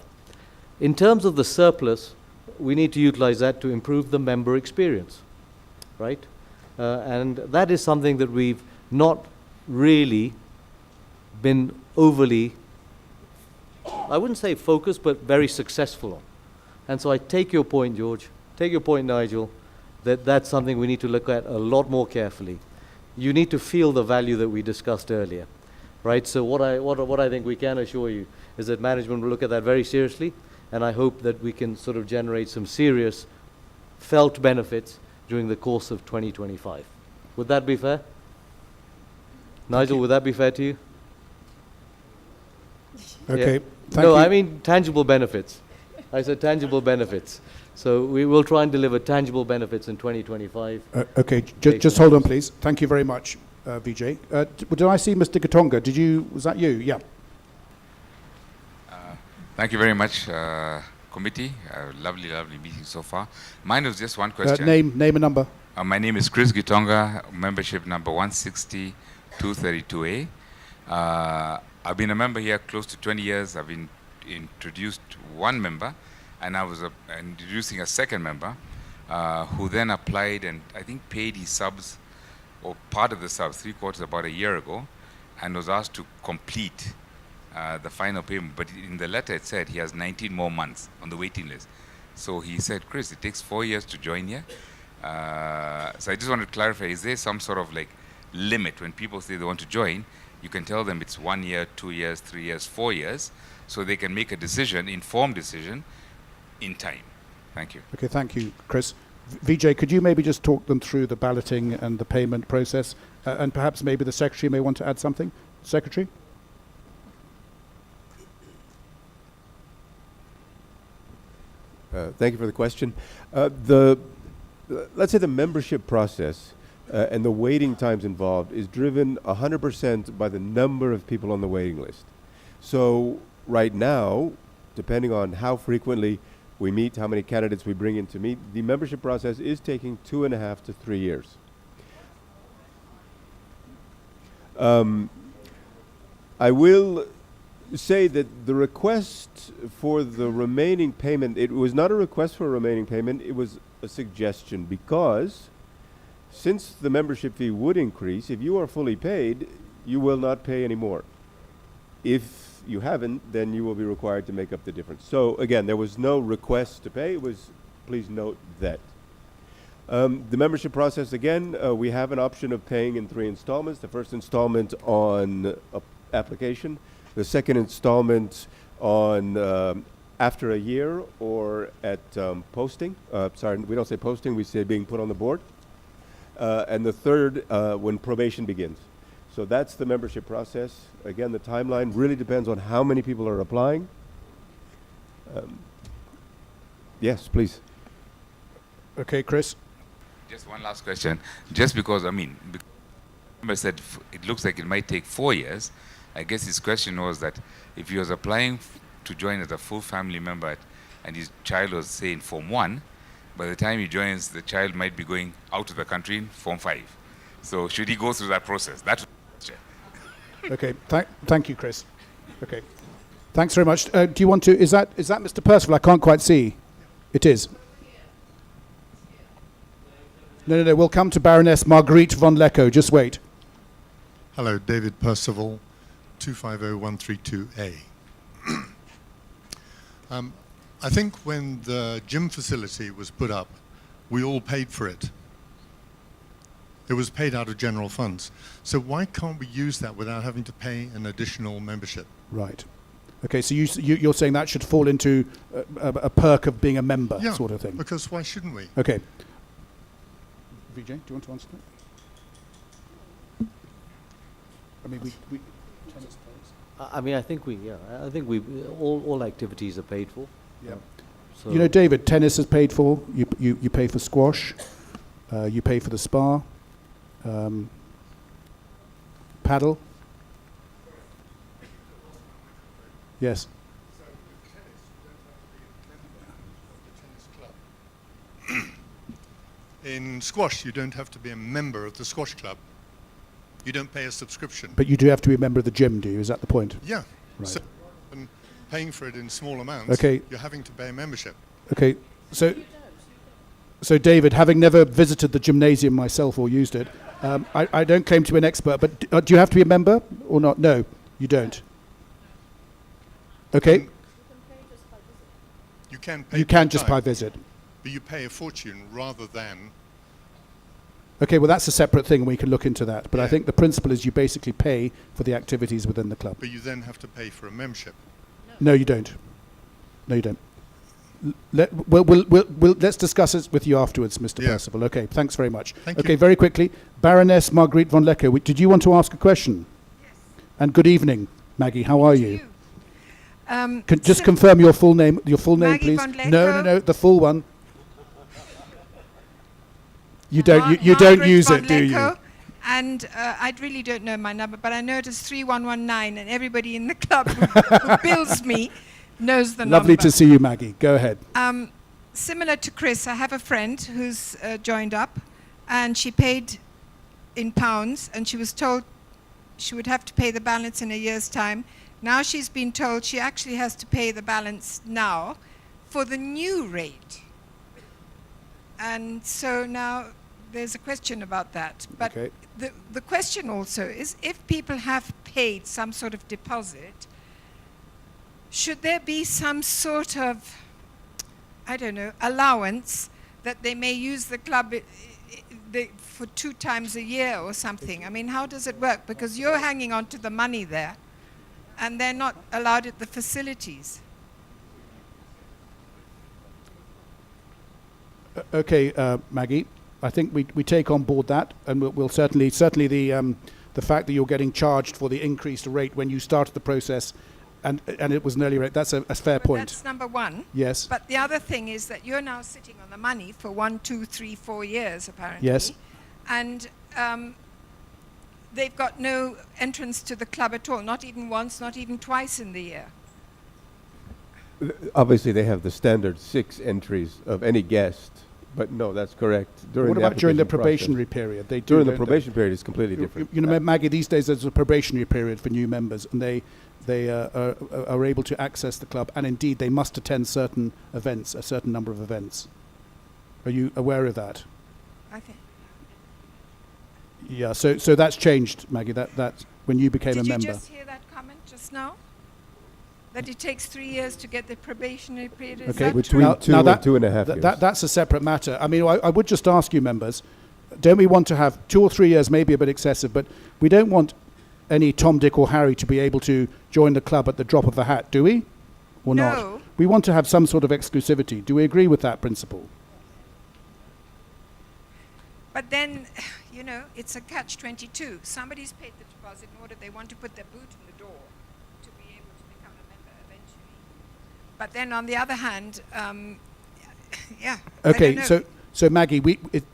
S3: In terms of the surplus, we need to utilize that to improve the member experience, right? And that is something that we've not really been overly, I wouldn't say focused, but very successful on. And so I take your point, George, take your point, Nigel, that that's something we need to look at a lot more carefully. You need to feel the value that we discussed earlier, right? So what I think we can assure you is that management will look at that very seriously, and I hope that we can sort of generate some serious felt benefits during the course of 2025. Would that be fair? Nigel, would that be fair to you?
S1: Okay.
S3: Yeah.
S1: Thank
S3: No,
S1: you.
S3: I mean tangible benefits. I said tangible benefits. So we will try and deliver tangible benefits in 2025.
S1: Okay, just hold on, please. Thank you very much, Vijay. Did I see Mr. Gatonga? Was that you? Yeah.
S8: Thank you very much, committee. Lovely meeting so far. Mine was just one question.
S1: Name and number.
S8: My name is Chris Gitonga, membership number 160-232A. I've been a member here close to 20 years. I've been introduced one member, and I was introducing a second member who then applied and I think paid his subs, or part of the subs, 3/4 about a year ago, and was asked to complete the final payment. But in the letter it said he has 19 more months on the waiting list. So he said, Chris, it takes 4 years to join here. So I just wanted to clarify, is there some sort of like limit when people say they want to join? You can tell them it's 1 year, 2 years, 3 years, 4 years, so they can make a decision, informed decision, in time. Thank you.
S1: Okay, thank you, Chris. Vijay, could you maybe just talk them through the balloting and the payment process? And perhaps maybe the Secretary may want to add something? Secretary?
S9: Thank you for the question. Let's say the membership process and the waiting times involved is driven 100% by the number of people on the waiting list. So right now, depending on how frequently we meet, how many candidates we bring in to meet, the membership process is taking 2.5 to 3 years. I will say that the request for the remaining payment, it was not a request for a remaining payment, it was a suggestion, because since the membership fee would increase, if you are fully paid, you will not pay any more. If you haven't, then you will be required to make up the difference. So again, there was no request to pay, it was, please note that. The membership process, again, we have an option of paying in 3 installments. The first installment on application, the second installment on after a year or at posting. Sorry, we don't say posting, we say being put on the board. And the third, when probation begins. So that's the membership process. Again, the timeline really depends on how many people are applying. Yes, please.
S1: Okay, Chris.
S8: Just one last question. Just because, I mean, I said it looks like it might take 4 years. I guess his question was that if he was applying to join as a full family member and his child was, say, in Form 1, by the time he joins, the child might be going out of the country in Form 5. So should he go through that process? That's
S1: Okay, thank you, Chris. Okay, thanks very much. Do you want to? Is that Mr. Percival? I can't quite see. It is. No. We'll come to Baroness Marguerite von Lecko. Just wait.
S10: Hello, David Percival, 250132A. I think when the gym facility was put up, we all paid for it. It was paid out of general funds. So why can't we use that without having to pay an additional membership?
S1: Right. Okay, so you're saying that should fall into a perk of being a member, sort of thing.
S10: Because why shouldn't we?
S1: Okay. Vijay, do you want to answer that? I mean, we tennis players.
S3: I mean, I think we all activities are paid for.
S1: Yeah.
S3: So
S1: You know, David, tennis is paid for. You pay for squash. You pay for the spa. Paddle. Yes.
S10: In squash, you don't have to be a member of the squash club. You don't pay a subscription.
S1: But you do have to be a member of the gym, do you? Is that the point?
S10: Yeah.
S1: Right.
S10: So, and paying for it in small amounts,
S1: Okay.
S10: you're having to pay a membership.
S1: Okay, so David, having never visited the gymnasium myself or used it, I don't claim to be an expert, but do you have to be a member or not? No, you don't. Okay,
S10: You can pay
S1: you can
S10: per
S1: just
S10: time,
S1: by visit.
S10: but you pay a fortune rather than.
S1: Okay, well that's a separate thing and we can look into that. But I
S10: Yeah.
S1: think the principle is you basically pay for the activities within the club.
S10: But you then have to pay for a membership.
S1: No, you don't. No, you don't. Let's discuss it with you afterwards, Mr.
S10: Yeah.
S1: Percival. Okay, thanks very much.
S10: Thank
S1: Okay,
S10: you.
S1: very quickly, Baroness Marguerite von Lecker, did you want to ask a question? Yes. And good evening, Maggie. How are you? Just confirm your full name. Your full name,
S11: Maggie
S1: please.
S11: von
S1: No, the full one. You don't. You don't
S11: Margaret
S1: use
S11: von
S1: it, do you?
S11: Lecker, And I really don't know my number, but I know it is 3119, and everybody in the club who bills me knows the number.
S1: Lovely to see you, Maggie. Go ahead.
S11: Similar to Chris, I have a friend who's joined up, and she paid in pounds, and she was told she would have to pay the balance in a year's time. Now she's been told she actually has to pay the balance now for the new rate. And so now there's a question about that. But
S1: Okay.
S11: the question also is, if people have paid some sort of deposit, should there be some sort of, I don't know, allowance that they may use the club for 2 times a year or something? I mean, how does it work? Because you're hanging on to the money there, and they're not allowed at the facilities.
S1: Okay, Maggie, I think we take on board that, and we'll certainly the fact that you're getting charged for the increased rate when you started the process, and it was an early rate. That's a fair
S11: But
S1: point.
S11: that's number one.
S1: Yes.
S11: But the other thing is that you're now sitting on the money for 1, 2, 3, 4 years, apparently.
S1: Yes.
S11: And they've got no entrance to the club at all, not even once, not even twice in the year.
S9: Obviously, they have the standard 6 entries of any guest, but no, that's correct.
S1: What about during the
S9: application
S1: probationary
S9: process.
S1: period? They do,
S9: During the
S1: don't they?
S9: probation period, it's completely different.
S1: You know, Maggie, these days there's a probationary period for new members, and they are able to access the club, and indeed they must attend certain events, a certain number of events. Are you aware of that?
S11: I think.
S1: Yeah. So that's changed, Maggie. That when you became a
S11: Did you
S1: member.
S11: just hear that comment just now? That it takes 3 years to get the probationary period? Is
S1: Okay.
S11: that
S9: Between
S11: true?
S9: 2 and 2.5 years.
S1: That's a separate matter. I mean, I would just ask you, members, don't we want to have 2 or 3 years, maybe a bit excessive, but we don't want any Tom, Dick or Harry to be able to join the club at the drop of a hat, do we? Or
S11: No.
S1: not? We want to have some sort of exclusivity. Do we agree with that principle?
S11: But then, you know, it's a catch-22. Somebody's paid the deposit in order they want to put their boot in the door to be able to become a member eventually. But then on the other hand, yeah. I
S1: Okay,
S11: don't know.
S1: so Maggie,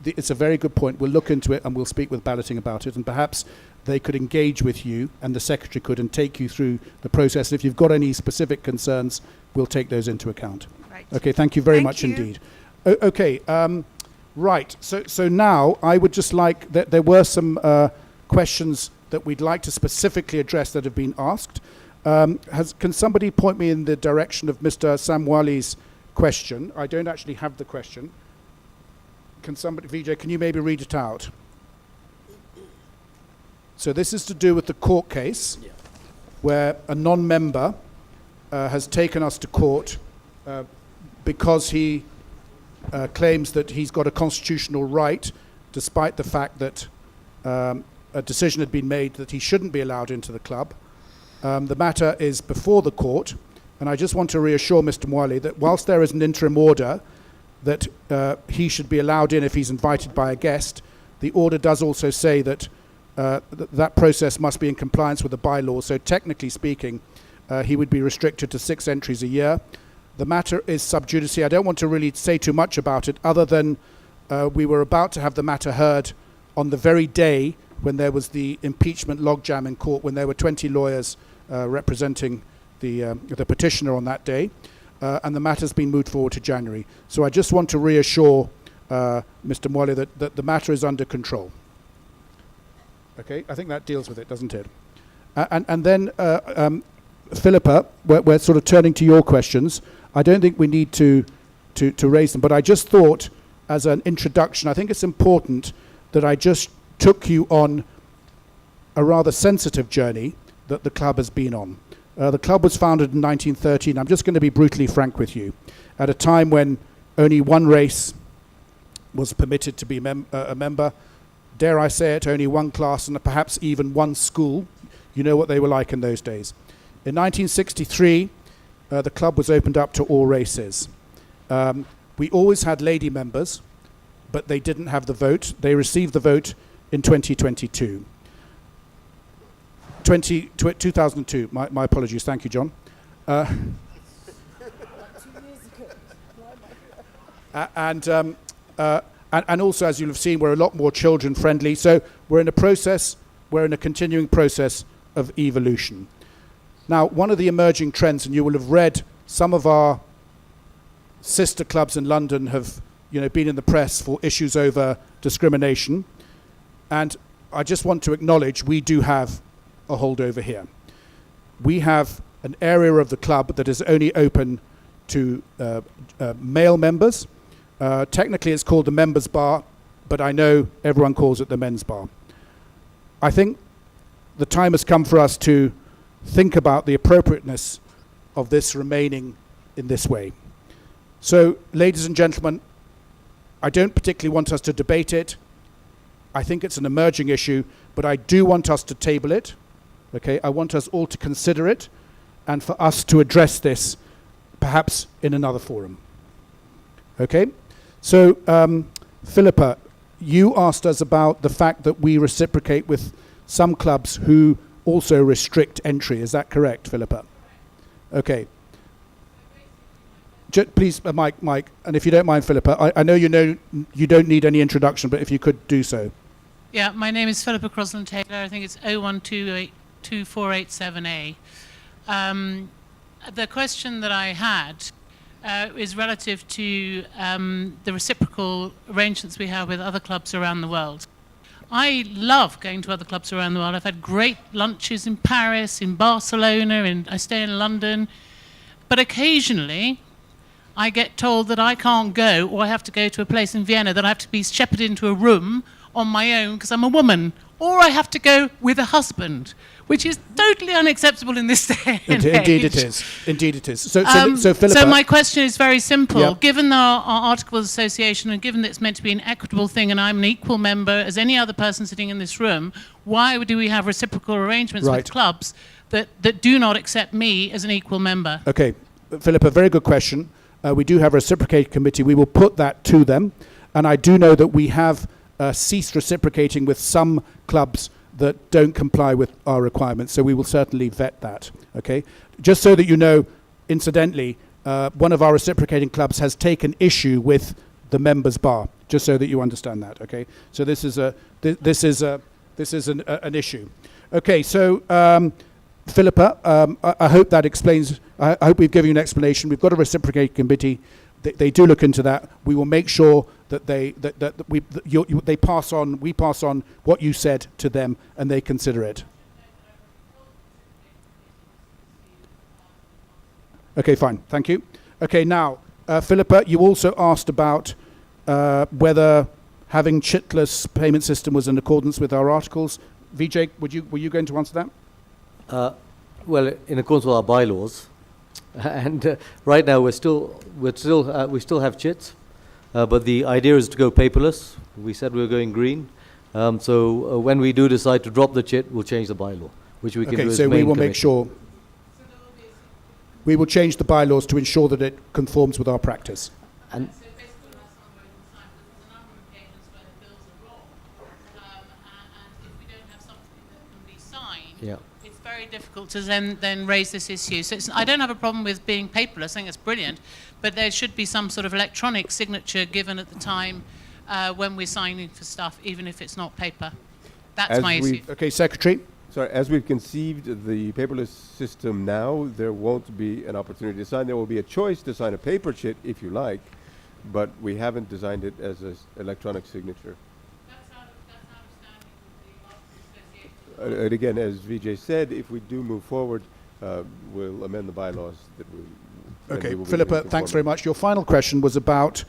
S1: it's a very good point. We'll look into it and we'll speak with balloting about it, and perhaps they could engage with you and the secretary could and take you through the process. If you've got any specific concerns, we'll take those into account.
S11: Right.
S1: Okay, thank you very
S11: Thank
S1: much
S11: you.
S1: indeed. Okay, right. So now I would just like that there were some questions that we'd like to specifically address that have been asked. Can somebody point me in the direction of Mr. Samwali's question? I don't actually have the question. Can somebody, VJ, can you maybe read it out? So this is to do with the court case where a non-member has taken us to court because he claims that he's got a constitutional right, despite the fact that a decision had been made that he shouldn't be allowed into the club. The matter is before the court, and I just want to reassure Mr. Mwale that whilst there is an interim order that he should be allowed in if he's invited by a guest, the order does also say that that process must be in compliance with the bylaws. So technically speaking, he would be restricted to 6 entries a year. The matter is sub judice. I don't want to really say too much about it other than we were about to have the matter heard on the very day when there was the impeachment logjam in court, when there were 20 lawyers representing the petitioner on that day, and the matter's been moved forward to January. So I just want to reassure Mr. Mwale that the matter is under control. Okay, I think that deals with it, doesn't it? And then, Philippa, we're sort of turning to your questions. I don't think we need to raise them, but I just thought, as an introduction, I think it's important that I just took you on a rather sensitive journey that the club has been on. The club was founded in 1913. I'm just going to be brutally frank with you. At a time when only one race was permitted to be a member, dare I say it, only one class and perhaps even one school. You know what they were like in those days. In 1963, the club was opened up to all races. We always had lady members, but they didn't have the vote. They received the vote in 2022. 2002, my apologies. Thank you, John. And also, as you'll have seen, we're a lot more children friendly. So we're in a continuing process of evolution. Now, one of the emerging trends, and you will have read, some of our sister clubs in London have been in the press for issues over discrimination. And I just want to acknowledge we do have a holdover here. We have an area of the club that is only open to male members. Technically it's called the members bar, but I know everyone calls it the men's bar. I think the time has come for us to think about the appropriateness of this remaining in this way. So, ladies and gentlemen, I don't particularly want us to debate it. I think it's an emerging issue, but I do want us to table it. Okay, I want us all to consider it, and for us to address this perhaps in another forum. Okay, so Philippa, you asked us about the fact that we reciprocate with some clubs who also restrict entry. Is that correct, Philippa? Okay. Please, Mike, and if you don't mind, Philippa, I know you don't need any introduction, but if you could do so.
S12: Yeah, my name is Philippa Crosland-Taylor. I think it's 012824878A. The question that I had is relative to the reciprocal arrangements we have with other clubs around the world. I love going to other clubs around the world. I've had great lunches in Paris, in Barcelona, and I stay in London. But occasionally, I get told that I can't go, or I have to go to a place in Vienna, that I have to be shepherded into a room on my own because I'm a woman, or I have to go with a husband, which is totally unacceptable in this day and age.
S1: Indeed it is. Indeed it is. So Philippa,
S12: so my question is very simple.
S1: Yep.
S12: Given our Articles of Association, and given that it's meant to be an equitable thing, and I'm an equal member as any other person sitting in this room, why do we have reciprocal arrangements with clubs that do not accept me as an equal member?
S1: Okay, Philippa, very good question. We do have a reciprocating committee. We will put that to them. And I do know that we have ceased reciprocating with some clubs that don't comply with our requirements. So we will certainly vet that. Okay. Just so that you know, incidentally, one of our reciprocating clubs has taken issue with the members' bar. Just so that you understand that. Okay. So this is an issue. Okay. So Philippa, I hope that explains. I hope we've given you an explanation. We've got a reciprocating committee. They do look into that. We will make sure that they pass on. We pass on what you said to them, and they consider it. Okay, fine. Thank you. Okay, now, Philippa, you also asked about whether having chitless payment system was in accordance with our articles. Vijay, were you going to answer that?
S3: Well, in accordance with our bylaws, and right now we still have chits, but the idea is to go paperless. We said we were going green, so when we do decide to drop the chit, we'll change the bylaw, which we can do as
S1: so
S3: main
S1: we will
S3: committee.
S1: make sure. We will change the bylaws to ensure that it conforms with our practice.
S3: And yeah.
S12: It's very difficult to then raise this issue. So I don't have a problem with being paperless. I think it's brilliant, but there should be some sort of electronic signature given at the time when we're signing for stuff, even if it's not paper. That's
S9: As
S12: my
S9: we-
S12: issue.
S1: Okay, Secretary.
S9: Sorry, as we've conceived the paperless system now, there won't be an opportunity to sign. There will be a choice to sign a paper chit if you like, but we haven't designed it as an electronic signature. And again, as Vijay said, if we do move forward, we'll amend the bylaws that we.
S1: Okay, Philippa, thanks very much. Your final question was about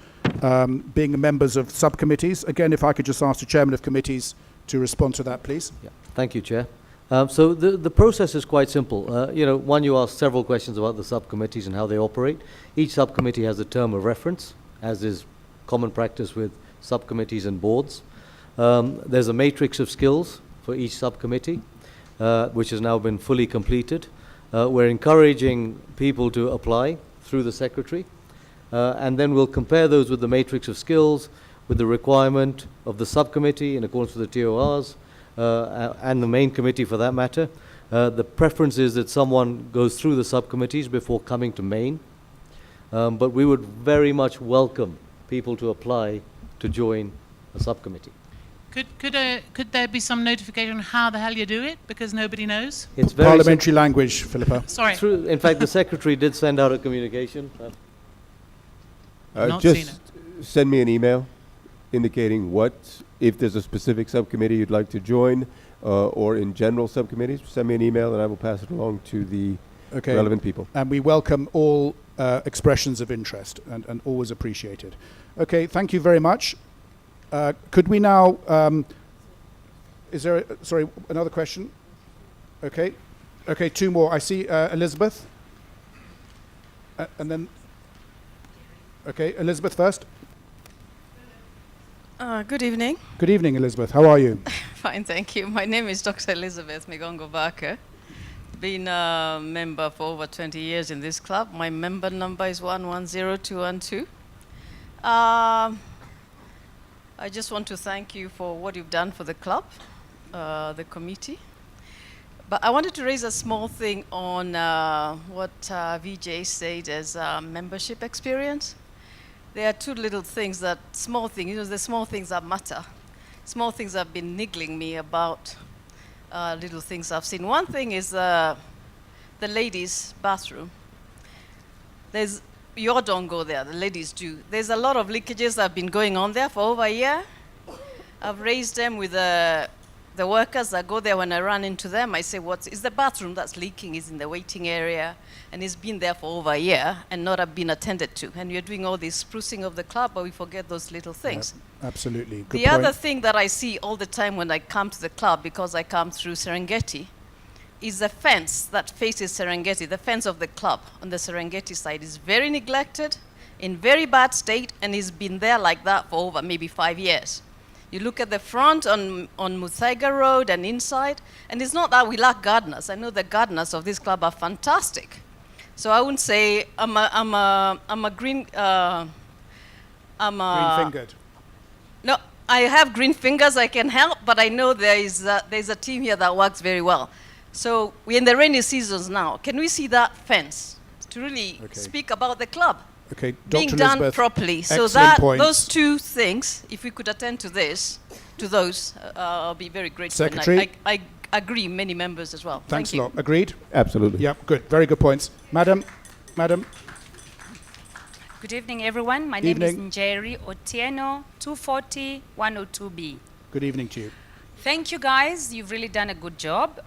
S1: being members of subcommittees. Again, if I could just ask the chairman of committees to respond to that, please.
S3: Yeah. Thank you, Chair. So the process is quite simple. One, you asked several questions about the subcommittees and how they operate. Each subcommittee has a term of reference, as is common practice with subcommittees and boards. There's a matrix of skills for each subcommittee, which has now been fully completed. We're encouraging people to apply through the secretary, and then we'll compare those with the matrix of skills, with the requirement of the subcommittee in accordance with the TORs, and the main committee for that matter. The preference is that someone goes through the subcommittees before coming to main, but we would very much welcome people to apply to join a subcommittee.
S12: Could there be some notification on how the hell you do it, because nobody knows?
S3: It's very
S1: Parliamentary language, Philippa.
S12: Sorry.
S3: in fact, the secretary did send out a communication.
S12: Not seen
S9: Just send me an email indicating if there's a specific subcommittee you'd like to join, or in general subcommittees, send me an email and I will pass it along to the relevant people.
S1: And we welcome all expressions of interest and always appreciated. Okay, thank you very much. Could we now, is there, another question? Okay, two more. I see Elizabeth. And then, okay, Elizabeth first.
S13: Good evening.
S1: Good evening, Elizabeth. How are you?
S13: Fine, thank you. My name is Dr. Elizabeth Migongo Barker. Been a member for over 20 years in this club. My member number is 110212. I just want to thank you for what you've done for the club, the committee. But I wanted to raise a small thing on what Vijay said as membership experience. There are two little things the small things that matter. Small things have been niggling me about little things I've seen. One thing is the ladies' bathroom. You all don't go there, the ladies do. There's a lot of leakages that have been going on there for over a year. I've raised them with the workers that go there. When I run into them, I say, is the bathroom that's leaking is in the waiting area, and it's been there for over a year and not have been attended to. And you're doing all this sprucing of the club, but we forget those little things.
S1: Absolutely. Good
S13: The
S1: point.
S13: other thing that I see all the time when I come to the club, because I come through Serengeti, is the fence that faces Serengeti. The fence of the club on the Serengeti side is very neglected, in very bad state, and it's been there like that for over maybe 5 years. You look at the front on Muthaiga Road and inside, and it's not that we lack gardeners. I know the gardeners of this club are fantastic. So I wouldn't say I'm a green.
S1: Green-fingered.
S13: No, I have green fingers. I can help, but I know there's a team here that works very well. So we're in the rainy seasons now. Can we see that fence to really speak about the club?
S1: Okay, Dr.
S13: Being done
S1: Elizabeth,
S13: properly. So
S1: excellent points.
S13: those two things, if we could attend to those, I'll be very grateful. And
S1: Secretary?
S13: I agree, many members as well.
S1: Thanks
S13: Thank you.
S1: a lot. Agreed?
S9: Absolutely.
S1: Yeah, good. Very good points. Madam.
S14: Good evening, everyone. My name is Njeri Otieno, 240 102B.
S1: Good evening to you.
S14: Thank you, guys. You've really done a good job.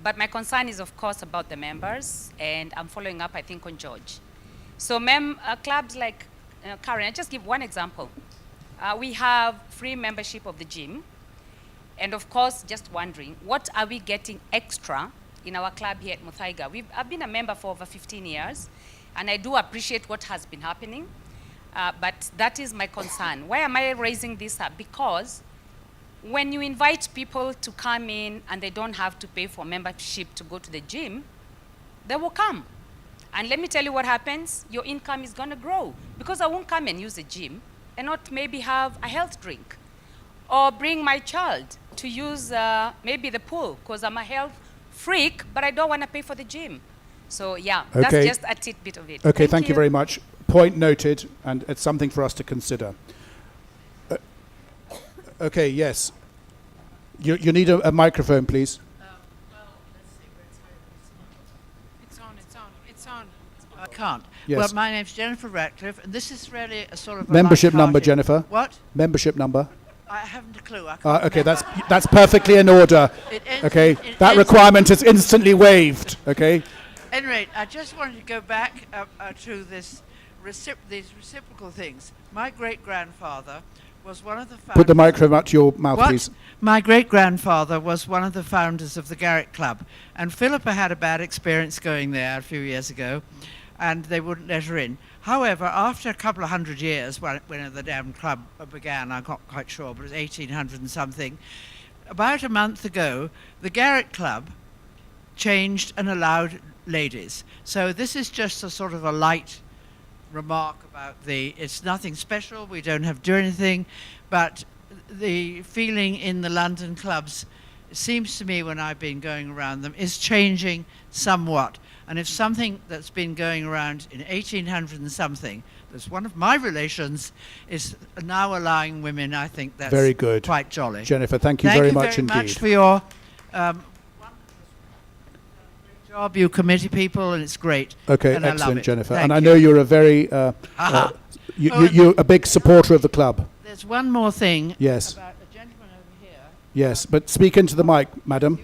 S14: But my concern is, of course, about the members, and I'm following up, I think, on George. So clubs like Karen, I'll just give one example. We have free membership of the gym, and of course, just wondering, what are we getting extra in our club here at Muthaiga? I've been a member for over 15 years, and I do appreciate what has been happening, but that is my concern. Why am I raising this up? Because when you invite people to come in and they don't have to pay for membership to go to the gym, they will come. And let me tell you what happens. Your income is going to grow, because I won't come and use the gym and not maybe have a health drink, or bring my child to use maybe the pool, because I'm a health freak, but I don't want to pay for the gym. So yeah, that's just a tidbit of it.
S1: Okay, thank you very much. Point noted, and it's something for us to consider. Okay, yes. You need a microphone, please.
S15: It's on. I can't.
S1: Yes.
S15: Well, my name's Jennifer Ratcliffe, and this is really a sort of a
S1: Membership number,
S15: light-hearted-
S1: Jennifer.
S15: What?
S1: Membership number.
S15: I haven't a clue. I can't
S1: Okay,
S15: remember.
S1: that's perfectly in order.
S15: It ends-
S1: Okay,
S15: it
S1: that
S15: ends-
S1: requirement is instantly waived. Okay.
S15: At any rate, I just wanted to go back to these reciprocal things. My great-grandfather was one of the founders.
S1: Put the microphone up to your mouth,
S15: What?
S1: please.
S15: My great-grandfather was one of the founders of the Garrick Club, and Philippa had a bad experience going there a few years ago, and they wouldn't let her in. However, after a couple of hundred years, when the damn club began, I'm not quite sure, but it was 1800 and something, about a month ago, the Garrick Club changed and allowed ladies. So this is just a sort of a light remark about it's nothing special, we don't have to do anything, but the feeling in the London clubs, it seems to me when I've been going around them, is changing somewhat. And if something that's been going around in 1800 and something, that's one of my relations, is now allowing women, I think that's
S1: Very good.
S15: quite jolly.
S1: Jennifer, thank you very much indeed.
S15: Thank you very much for your job, you committee people, and it's great.
S1: Okay,
S15: and I love
S1: excellent,
S15: it.
S1: Jennifer.
S15: Thank
S1: And I
S15: you.
S1: know you're a very you're a big supporter of the club.
S15: There's one more thing
S1: Yes.
S15: about a gentleman over here.
S1: Yes, but speak into the mic, madam.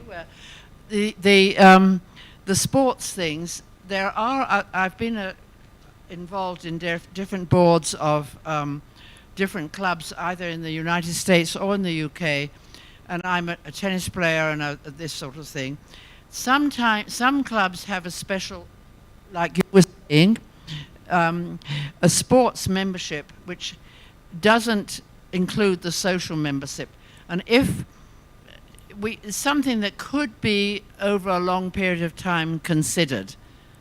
S15: The sports things, there are, I've been involved in different boards of different clubs, either in the United States or in the UK, and I'm a tennis player and this sort of thing. Sometimes, some clubs have a special, like you were saying, a sports membership which doesn't include the social membership. And if it's something that could be over a long period of time considered.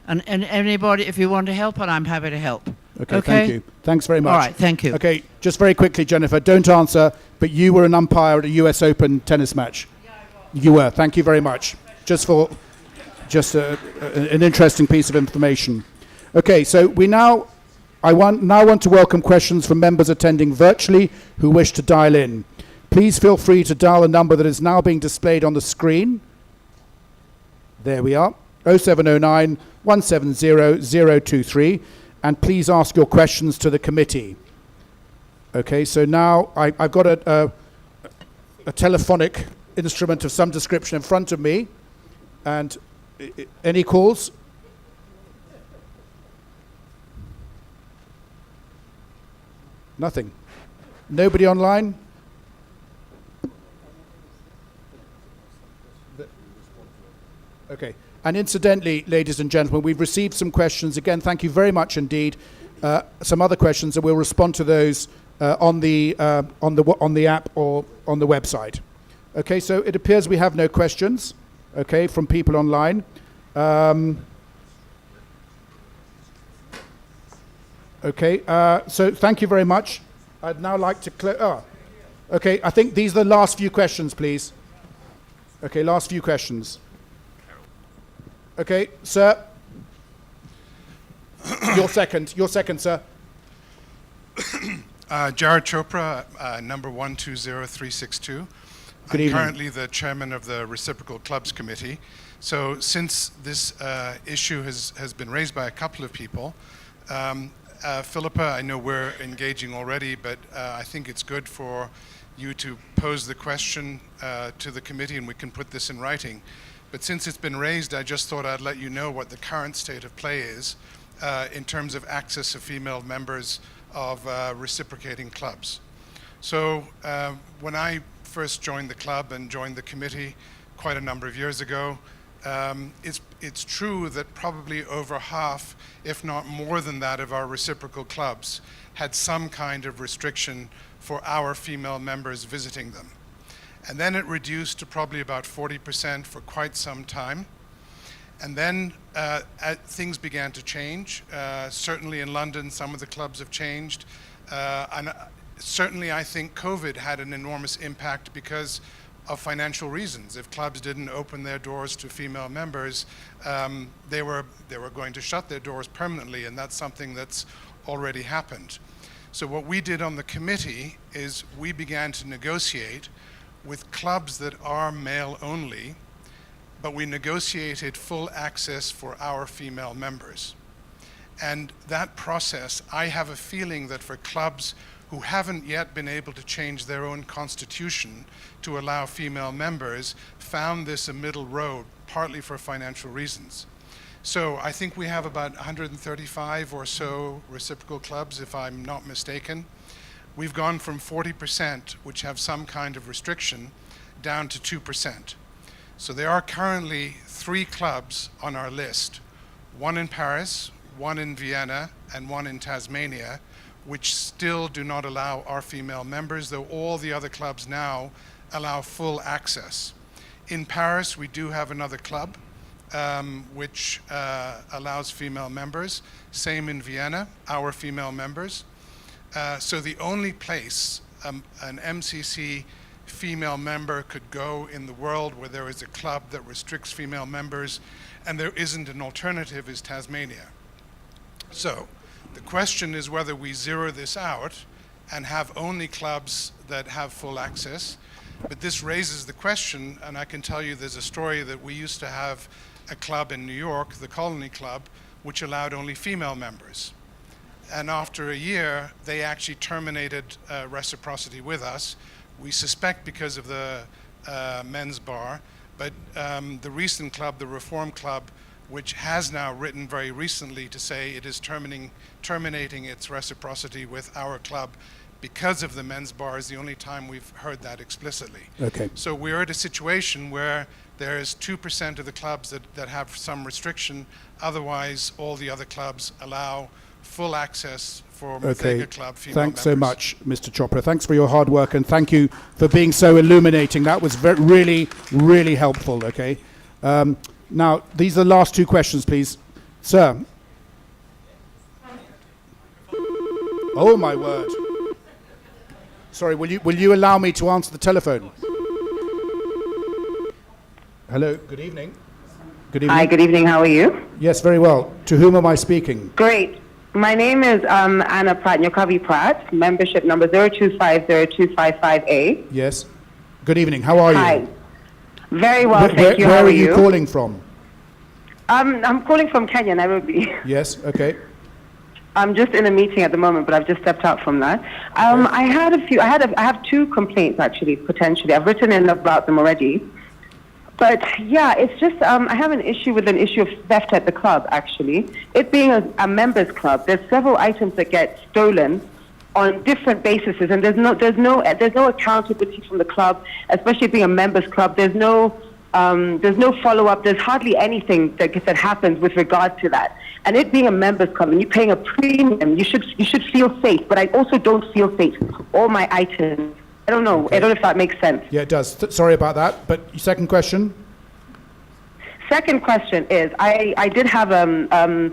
S15: And anybody, if you want to help, and I'm happy to help.
S1: Okay, thank you. Thanks very much.
S15: All right, thank you.
S1: Okay, just very quickly, Jennifer, don't answer, but you were an umpire at a US Open tennis match. Yeah, I was. You were. Thank you very much. Just an interesting piece of information. Okay, so I want to welcome questions from members attending virtually who wish to dial in. Please feel free to dial a number that is now being displayed on the screen. There we are, 0709 170 023, and please ask your questions to the committee. Okay, so now I've got a telephonic instrument of some description in front of me, and any calls? Nothing. Nobody online? Okay. And incidentally, ladies and gentlemen, we've received some questions. Again, thank you very much indeed. Some other questions, and we'll respond to those on the app or on the website. Okay, so it appears we have no questions, okay, from people online. Okay, so thank you very much. I'd now like to okay, I think these are the last few questions, please. Okay, last few questions. Okay, sir. Your second, sir.
S16: Jared Chopra, number 120362.
S1: Good
S16: I'm
S1: evening.
S16: currently the chairman of the Reciprocal Clubs Committee. So since this issue has been raised by a couple of people, Philippa, I know we're engaging already, but I think it's good for you to pose the question to the committee and we can put this in writing. But since it's been raised, I just thought I'd let you know what the current state of play is in terms of access of female members of reciprocating clubs. So when I first joined the club and joined the committee quite a number of years ago, it's true that probably over half, if not more than that, of our reciprocal clubs had some kind of restriction for our female members visiting them. And then it reduced to probably about 40% for quite some time. And then things began to change. Certainly in London, some of the clubs have changed. And certainly I think COVID had an enormous impact because of financial reasons. If clubs didn't open their doors to female members, they were going to shut their doors permanently, and that's something that's already happened. So what we did on the committee is we began to negotiate with clubs that are male only, but we negotiated full access for our female members. And that process, I have a feeling that for clubs who haven't yet been able to change their own constitution to allow female members, found this a middle road, partly for financial reasons. So I think we have about 135 or so reciprocal clubs, if I'm not mistaken. We've gone from 40%, which have some kind of restriction, down to 2%. So there are currently 3 clubs on our list, one in Paris, one in Vienna, and one in Tasmania, which still do not allow our female members, though all the other clubs now allow full access. In Paris, we do have another club, which allows female members. Same in Vienna, our female members. So the only place an MCC female member could go in the world where there is a club that restricts female members and there isn't an alternative is Tasmania. So the question is whether we zero this out and have only clubs that have full access. But this raises the question, and I can tell you there's a story that we used to have a club in New York, the Colony Club, which allowed only female members. And after a year, they actually terminated reciprocity with us. We suspect because of the men's bar, but the recent club, the Reform Club, which has now written very recently to say it is terminating its reciprocity with our club because of the men's bar, is the only time we've heard that explicitly.
S1: Okay.
S16: So we're at a situation where there's 2% of the clubs that have some restriction. Otherwise, all the other clubs allow full access for Muthaiga Club female
S1: Thanks
S16: members.
S1: so much, Mr. Chopra. Thanks for your hard work, and thank you for being so illuminating. That was really, really helpful, okay? Now, these are the last 2 questions, please. Sir. Oh, my word. Sorry, will you allow me to answer the telephone? Hello, good evening. Good evening.
S17: Hi, good evening. How are you?
S1: Yes, very well. To whom am I speaking?
S17: Great. My name is Anna Pratt, Nyokavi Pratt, membership number 02502558A.
S1: Yes. Good evening. How are you?
S17: Hi. Very well, thank you.
S1: Where
S17: How
S1: are you calling from?
S17: I'm calling from Kenya, Nairobi.
S1: Yes, okay.
S17: I'm just in a meeting at the moment, but I've just stepped out from that. I have 2 complaints actually, potentially. I've written in about them already. But yeah, it's just, I have an issue with an issue of theft at the club, actually. It being a members club, there's several items that get stolen on different bases, and there's no accountability from the club, especially being a members club. There's no follow-up. There's hardly anything that happens with regard to that. And it being a members club and you're paying a premium, you should feel safe. But I also don't feel safe. All my items. I don't know. Okay. I don't know if that makes sense.
S1: Yeah, it does. Sorry about that. But your second question?
S17: Second question is, I did have a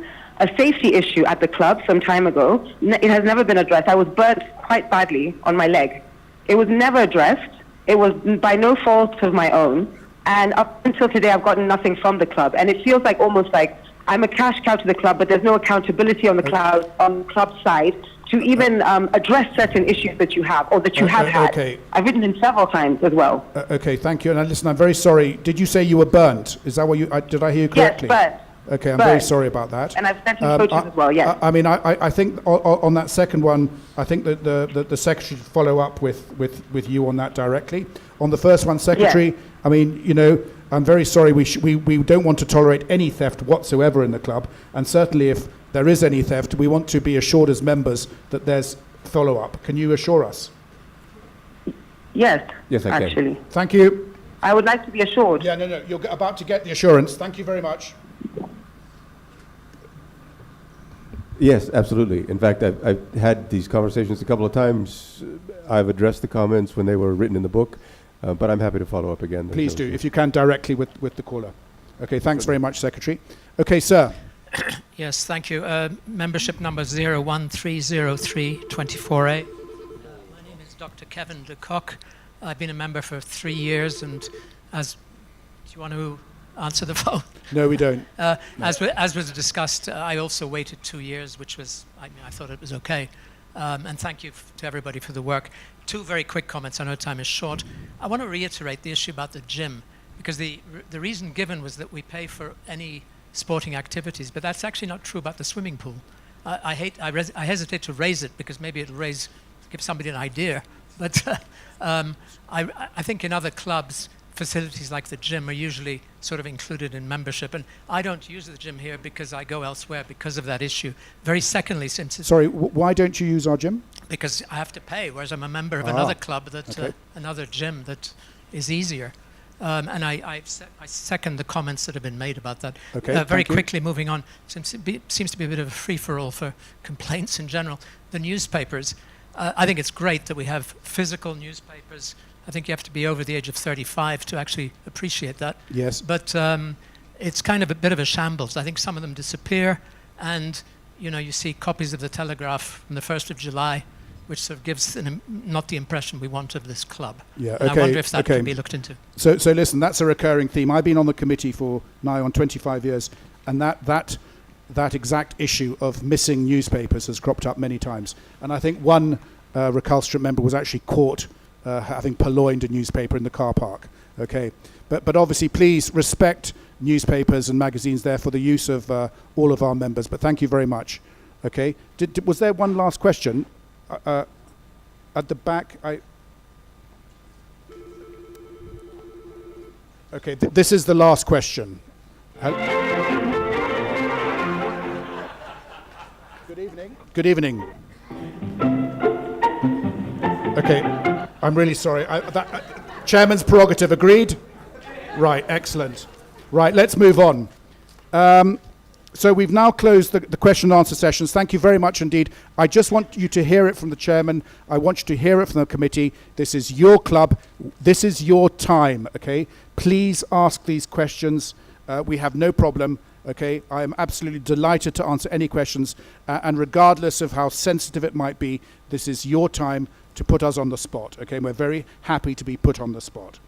S17: safety issue at the club some time ago. It has never been addressed. I was burnt quite badly on my leg. It was never addressed. It was by no fault of my own. And up until today, I've gotten nothing from the club. And it feels like almost like I'm a cash cow to the club, but there's no accountability on the club side to even address certain issues that you have or that you have had.
S1: Okay.
S17: I've written in several times as well.
S1: Okay, thank you. And listen, I'm very sorry. Did you say you were burnt? Is that what did I hear you correctly?
S17: Yes, burnt.
S1: Okay, I'm very sorry about that.
S17: And I've sent some photos as well, yes.
S1: I mean, I think on that second one, I think that the Secretary should follow up with you on that directly. On the first one, Secretary, yes. I mean, you know, I'm very sorry. We don't want to tolerate any theft whatsoever in the club. And certainly if there is any theft, we want to be assured as members that there's follow-up. Can you assure us?
S17: Yes,
S9: yes, I
S17: actually.
S9: can.
S1: Thank you.
S17: I would like to be assured.
S1: Yeah, no, you're about to get the assurance. Thank you very much.
S9: Yes, absolutely. In fact, I've had these conversations a couple of times. I've addressed the comments when they were written in the book, but I'm happy to follow up again.
S1: Please do, if you can, directly with the caller. Okay, thanks very much, Secretary. Okay, sir.
S18: Yes, thank you. Membership number 0130324A. My name is Dr. Kevin Lecoq. I've been a member for 3 years, and do you want to answer the phone?
S1: No, we don't.
S18: As was discussed, I also waited 2 years, which was, I thought it was okay. And thank you to everybody for the work. Two very quick comments. I know time is short. I want to reiterate the issue about the gym, because the reason given was that we pay for any sporting activities, but that's actually not true about the swimming pool. I hesitate to raise it because maybe it'll give somebody an idea. But I think in other clubs, facilities like the gym are usually sort of included in membership. And I don't use the gym here because I go elsewhere because of that issue. Very secondly, since it's...
S1: Sorry, why don't you use our gym?
S18: Because I have to pay, whereas I'm a member of another club, another gym that is easier. And I second the comments that have been made about that.
S1: Okay,
S18: very quickly, moving on, seems to be a bit of a free-for-all for complaints in general. The newspapers, I think it's great that we have physical newspapers. I think you have to be over the age of 35 to actually appreciate that.
S1: Yes.
S18: But it's kind of a bit of a shambles. I think some of them disappear, and you see copies of the Telegraph from the 1st of July, which sort of gives not the impression we want of this club.
S1: Yeah,
S18: and I wonder if that can be looked into.
S1: So listen, that's a recurring theme. I've been on the committee for nigh on 25 years, and that exact issue of missing newspapers has cropped up many times. And I think one recalcitrant member was actually caught having purloined a newspaper in the car park. Okay, but obviously, please respect newspapers and magazines there for the use of all of our members. But thank you very much. Okay, was there one last question? At the back, okay, this is the last question. Good evening. Good evening. Okay, I'm really sorry. Chairman's prerogative, agreed? Right, excellent. Right, let's move on. So we've now closed the question and answer sessions. Thank you very much indeed. I just want you to hear it from the chairman. I want you to hear it from the committee. This is your club. This is your time, okay? Please ask these questions. We have no problem, okay? I am absolutely delighted to answer any questions. And regardless of how sensitive it might be, this is your time to put us on the spot, okay? We're very happy to be put on the spot.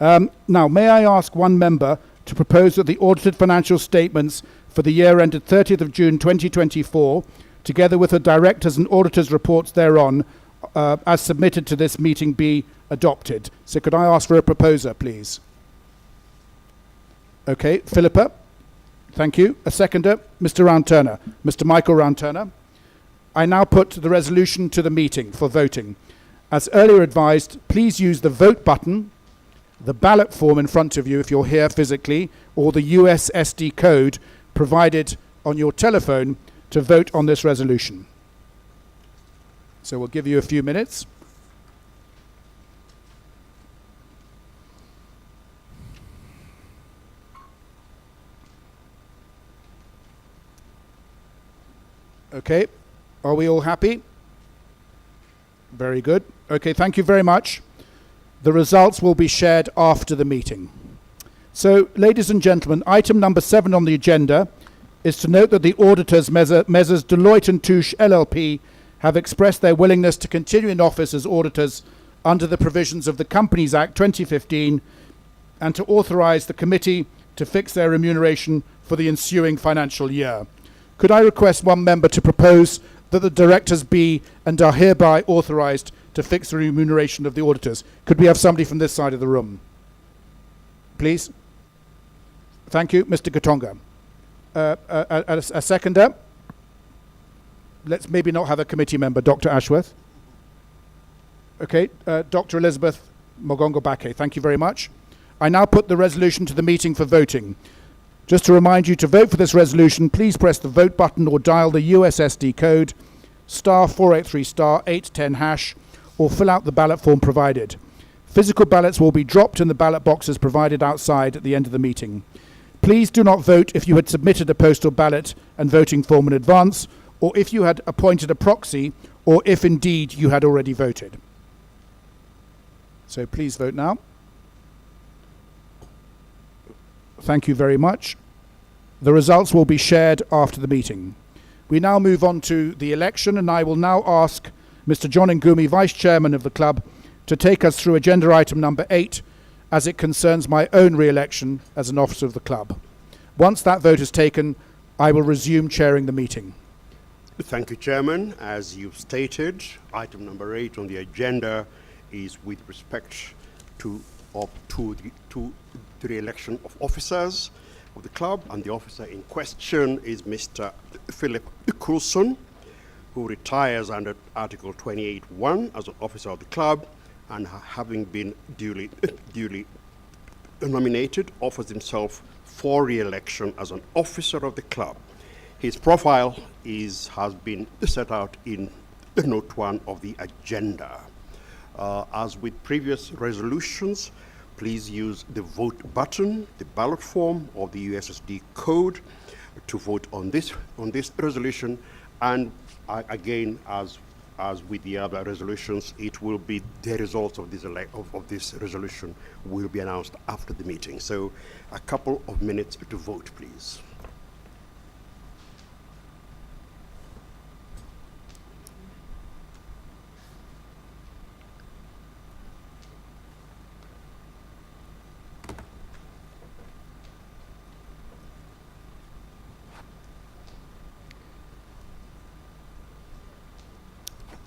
S1: Now, may I ask one member to propose that the audited financial statements for the year ended 30th of June 2024, together with the directors' and auditors' reports thereon, as submitted to this meeting, be adopted. So could I ask for a proposer, please? Okay, Philippa. Thank you. A seconder, Mr. Round-Turner. Mr. Michael Round-Turner. I now put the resolution to the meeting for voting. As earlier advised, please use the vote button, the ballot form in front of you if you're here physically, or the USSD code provided on your telephone to vote on this resolution. So we'll give you a few minutes. Okay, are we all happy? Very good. Okay, thank you very much. The results will be shared after the meeting. So, ladies and gentlemen, item number 7 on the agenda is to note that the auditors, Messrs. Deloitte & Touche LLP, have expressed their willingness to continue in office as auditors under the provisions of the Companies Act 2015 and to authorise the committee to fix their remuneration for the ensuing financial year. Could I request one member to propose that the directors be and are hereby authorised to fix the remuneration of the auditors? Could we have somebody from this side of the room, please? Thank you, Mr. Katonga. A seconder. Let's maybe not have a committee member, Dr. Ashworth. Okay, Dr. Elizabeth Mogongo-Bake, thank you very much. I now put the resolution to the meeting for voting. Just to remind you, to vote for this resolution, please press the vote button or dial the USSD code *483*810#, or fill out the ballot form provided. Physical ballots will be dropped in the ballot boxes provided outside at the end of the meeting. Please do not vote if you had submitted a postal ballot and voting form in advance, or if you had appointed a proxy, or if indeed you had already voted. So please vote now. Thank you very much. The results will be shared after the meeting. We now move on to the election, and I will now ask Mr. John Ngumi, Vice Chairman of the Club, to take us through agenda item number 8, as it concerns my own re-election as an officer of the Club. Once that vote is taken, I will resume chairing the meeting.
S19: Thank you, Chairman. As you've stated, item number 8 on the agenda is with respect to the election of officers of the club, and the officer in question is Mr. Philip Coulson, who retires under Article 28(1) as an officer of the club, and having been duly nominated, offers himself for re-election as an officer of the club. His profile has been set out in note 1 of the agenda. As with previous resolutions, please use the vote button, the ballot form, or the USSD code to vote on this resolution. And again, as with the other resolutions, it will be the results of this resolution will be announced after the meeting. So, a couple of minutes to vote, please.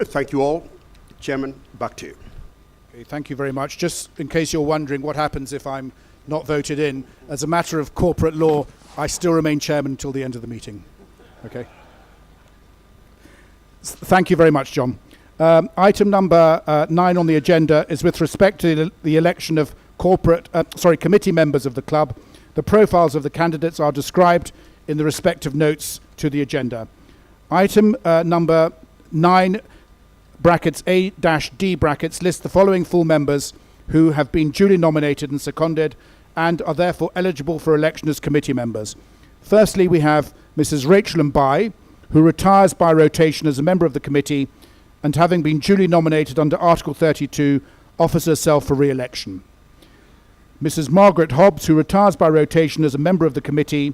S19: Thank you all. Chairman, back to you.
S1: Okay, thank you very much. Just in case you're wondering what happens if I'm not voted in, as a matter of corporate law, I still remain chairman until the end of the meeting. Okay. Thank you very much, John. Item number 9 on the agenda is with respect to the election of committee members of the club. The profiles of the candidates are described in the respective notes to the agenda. Item number 9 brackets A-D brackets list the following full members who have been duly nominated and seconded and are therefore eligible for election as committee members. Firstly, we have Mrs. Rachel Mbai, who retires by rotation as a member of the committee and, having been duly nominated under Article 32, offers herself for re-election. Mrs. Margaret Hobbs, who retires by rotation as a member of the committee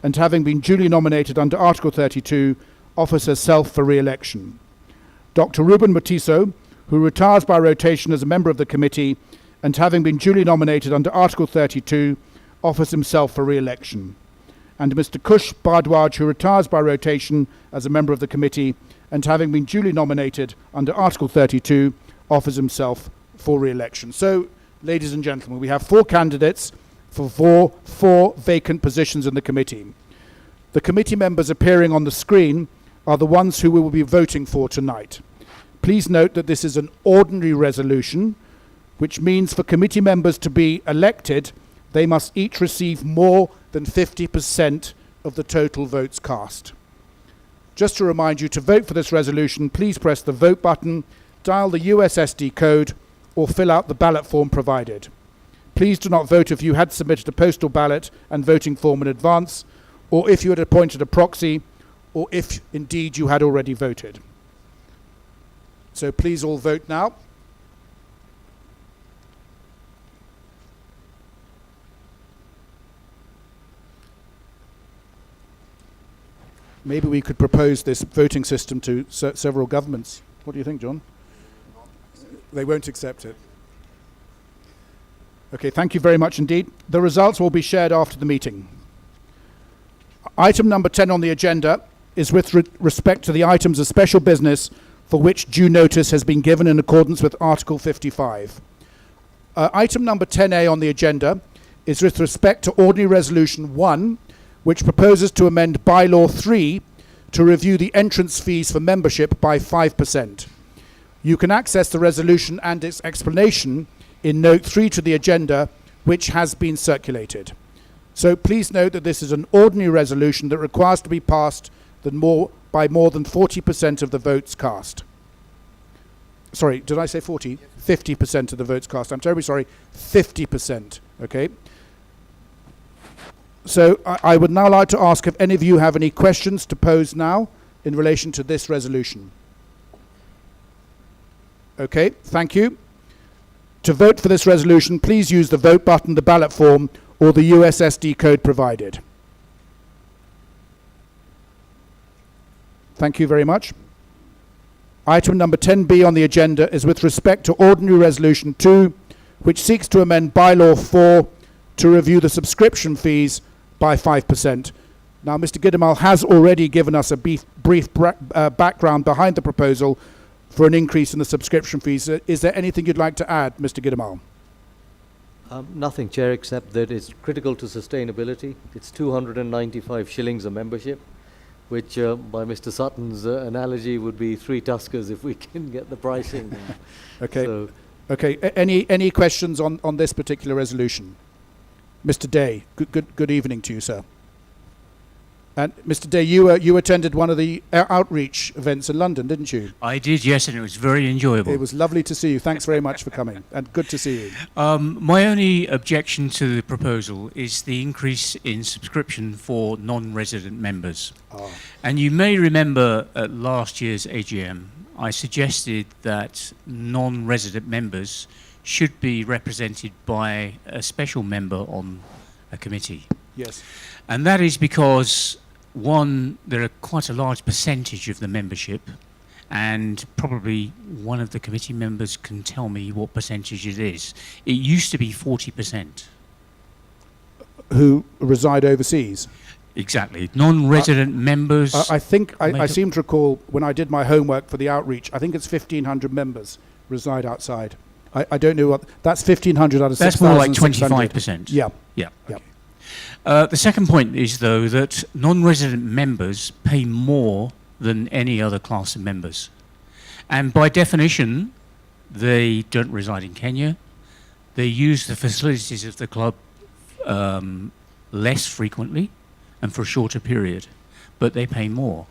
S1: and, having been duly nominated under Article 32, offers herself for re-election. Dr. Ruben Matiso, who retires by rotation as a member of the committee and, having been duly nominated under Article 32, offers himself for re-election. And Mr. Kush Bardwaj, who retires by rotation as a member of the committee and, having been duly nominated under Article 32, offers himself for re-election. So, ladies and gentlemen, we have 4 candidates for four vacant positions in the committee. The committee members appearing on the screen are the ones who we will be voting for tonight. Please note that this is an ordinary resolution, which means for committee members to be elected, they must each receive more than 50% of the total votes cast. Just to remind you, to vote for this resolution, please press the vote button, dial the USSD code, or fill out the ballot form provided. Please do not vote if you had submitted a postal ballot and voting form in advance, or if you had appointed a proxy, or if indeed you had already voted. So please all vote now. Maybe we could propose this voting system to several governments. What do you think, John? They won't accept it. Okay, thank you very much indeed. The results will be shared after the meeting. Item number 10 on the agenda is with respect to the items of special business for which due notice has been given in accordance with Article 55. Item number 10A on the agenda is with respect to Ordinary Resolution 1, which proposes to amend Bylaw 3 to review the entrance fees for membership by 5%. You can access the resolution and its explanation in Note 3 to the agenda, which has been circulated. So please note that this is an ordinary resolution that requires to be passed by more than 40% of the votes cast. Sorry, did I say 40? 50% of the votes cast. I'm terribly sorry. 50%. Okay. So I would now like to ask if any of you have any questions to pose now in relation to this resolution. Okay, thank you. To vote for this resolution, please use the vote button, the ballot form, or the USSD code provided. Thank you very much. Item number 10B on the agenda is with respect to Ordinary Resolution 2, which seeks to amend Bylaw 4 to review the subscription fees by 5%. Now, Mr. Giddamal has already given us a brief background behind the proposal for an increase in the subscription fees. Is there anything you'd like to add, Mr. Giddamal?
S3: Nothing, Chair, except that it's critical to sustainability. It's 295 shillings a membership, which by Mr. Sutton's analogy would be 3 Tuskers if we can get the pricing.
S1: Okay.
S3: So
S1: Okay. Any questions on this particular resolution? Mr. Day, good evening to you, sir. And Mr. Day, you attended one of the outreach events in London, didn't you?
S20: I did, yes, and it was very enjoyable.
S1: It was lovely to see you. Thanks very much for coming, and good to see you.
S20: My only objection to the proposal is the increase in subscription for non-resident members.
S1: Oh.
S20: And you may remember at last year's AGM, I suggested that non-resident members should be represented by a special member on a committee.
S1: Yes.
S20: And that is because, one, there are quite a large percentage of the membership, and probably one of the committee members can tell me what percentage it is. It used to be 40%.
S1: Who reside overseas?
S20: Exactly. Non-resident members.
S1: I think, I seem to recall when I did my homework for the outreach, I think it's 1,500 members reside outside. I don't know what, that's 1,500 out of 6,600.
S20: That's more like 25%.
S1: Yeah.
S20: Yeah. Okay. The second point is, though, that non-resident members pay more than any other class of members. And by definition, they don't reside in Kenya. They use the facilities of the club less frequently and for a shorter period, but they pay more.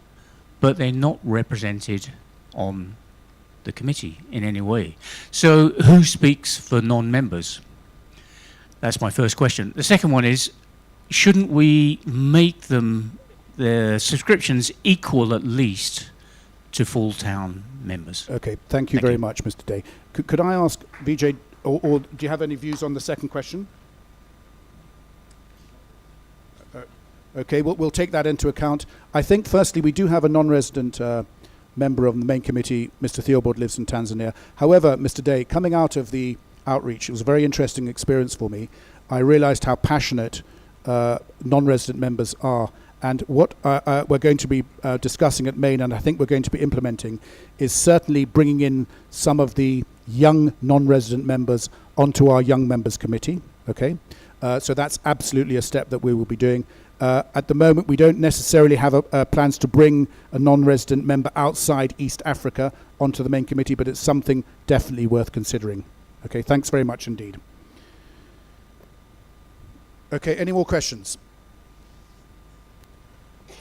S20: But they're not represented on the committee in any way. So who speaks for non-members? That's my first question. The second one is, shouldn't we make them, their subscriptions, equal at least to full town members?
S1: Okay, thank you very much, Mr. Day. Could I ask Vijay, or do you have any views on the second question? Okay, we'll take that into account. I think, firstly, we do have a non-resident member of the main committee. Mr. Theobald lives in Tanzania. However, Mr. Day, coming out of the outreach, it was a very interesting experience for me. I realized how passionate non-resident members are, and what we're going to be discussing at Maine, and I think we're going to be implementing, is certainly bringing in some of the young non-resident members onto our young members committee. Okay, so that's absolutely a step that we will be doing. At the moment, we don't necessarily have plans to bring a non-resident member outside East Africa onto the main committee, but it's something definitely worth considering. Okay, thanks very much indeed. Okay, any more questions?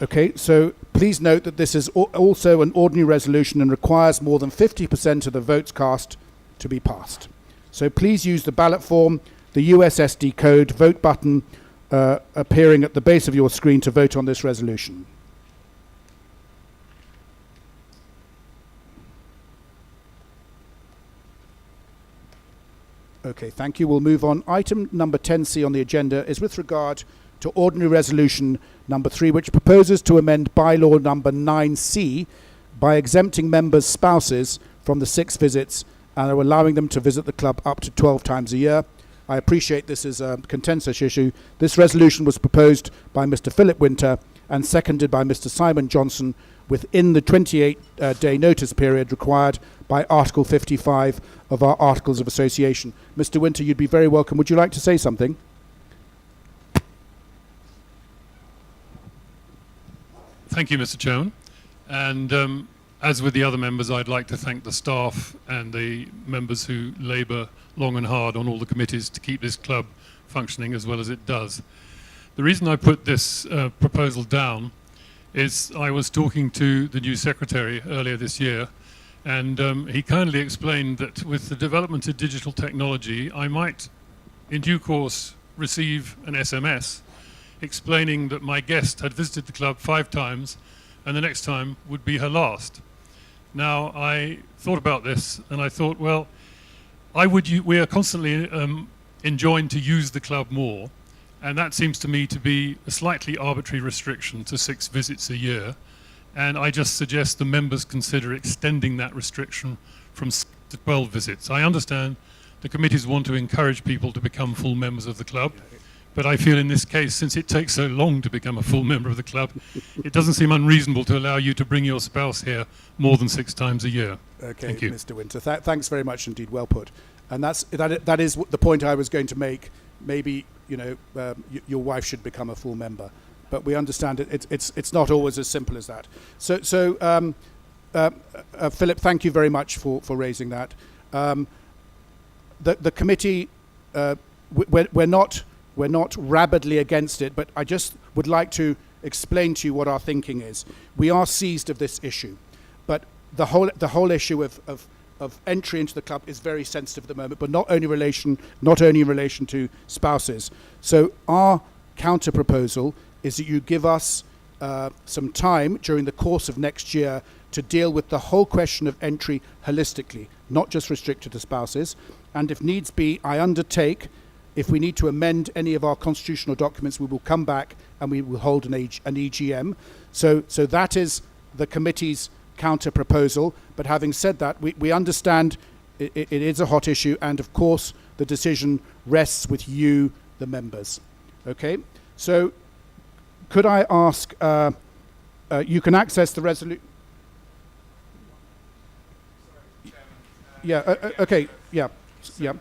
S1: Okay, so please note that this is also an ordinary resolution and requires more than 50% of the votes cast to be passed. So please use the ballot form, the USSD code, vote button appearing at the base of your screen to vote on this resolution. Okay, thank you. We'll move on. Item number 10C on the agenda is with regard to ordinary resolution number 3, which proposes to amend bylaw number 9C by exempting members' spouses from the 6 visits and allowing them to visit the club up to 12 times a year. I appreciate this is a contentious issue. This resolution was proposed by Mr. Philip Winter and seconded by Mr. Simon Johnson within the 28-day notice period required by Article 55 of our Articles of Association. Mr. Winter, you'd be very welcome. Would you like to say something?
S21: Thank you, Mr. Chairman. And as with the other members, I'd like to thank the staff and the members who labour long and hard on all the committees to keep this club functioning as well as it does. The reason I put this proposal down is I was talking to the new secretary earlier this year, and he kindly explained that with the development of digital technology, I might, in due course, receive an SMS explaining that my guest had visited the club 5 times and the next time would be her last. Now, I thought about this and I thought, well, we are constantly enjoined to use the club more, and that seems to me to be a slightly arbitrary restriction to 6 visits a year, and I just suggest the members consider extending that restriction from 6 to 12 visits. I understand the committees want to encourage people to become full members of the club, But I feel in this case, since it takes so long to become a full member of the club, it doesn't seem unreasonable to allow you to bring your spouse here more than 6 times a year.
S1: Okay,
S21: Thank you.
S1: Mr. Winter. Thanks very much indeed. Well put. And that is the point I was going to make. Maybe your wife should become a full member, but we understand it's not always as simple as that. So Philip, thank you very much for raising that. The committee, we're not rabidly against it, but I just would like to explain to you what our thinking is. We are seized of this issue, but the whole issue of entry into the club is very sensitive at the moment, but not only in relation to spouses. So our counter proposal is that you give us some time during the course of next year to deal with the whole question of entry holistically, not just restricted to spouses. And if needs be, I undertake, if we need to amend any of our constitutional documents, we will come back and we will hold an EGM. So that is the committee's counter proposal. But having said that, we understand it is a hot issue, and of course the decision rests with you, the members. Okay? So could I ask, you can access the resolution. Yeah, okay, yeah. Yeah.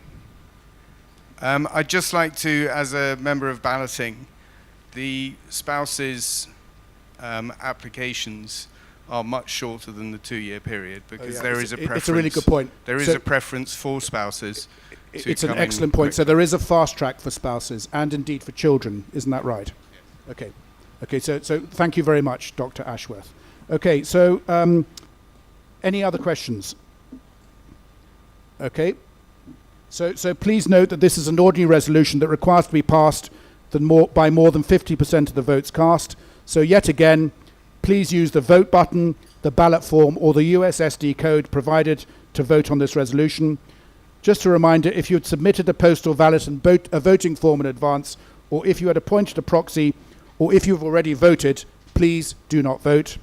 S2: I'd just like to, as a member of balloting, the spouses' applications are much shorter than the 2-year period because there is a preference.
S1: It's a really good point.
S2: There is a preference for spouses.
S1: It's an excellent point. So there is a fast track for spouses and indeed for children. Isn't that right? Yes. Okay. Okay. So thank you very much, Dr. Ashworth. Okay. So any other questions? Okay. So please note that this is an ordinary resolution that requires to be passed by more than 50% of the votes cast. So yet again, please use the vote button, the ballot form, or the USSD code provided to vote on this resolution. Just a reminder, if you had submitted a postal ballot and a voting form in advance, or if you had appointed a proxy, or if you've already voted, please do not vote.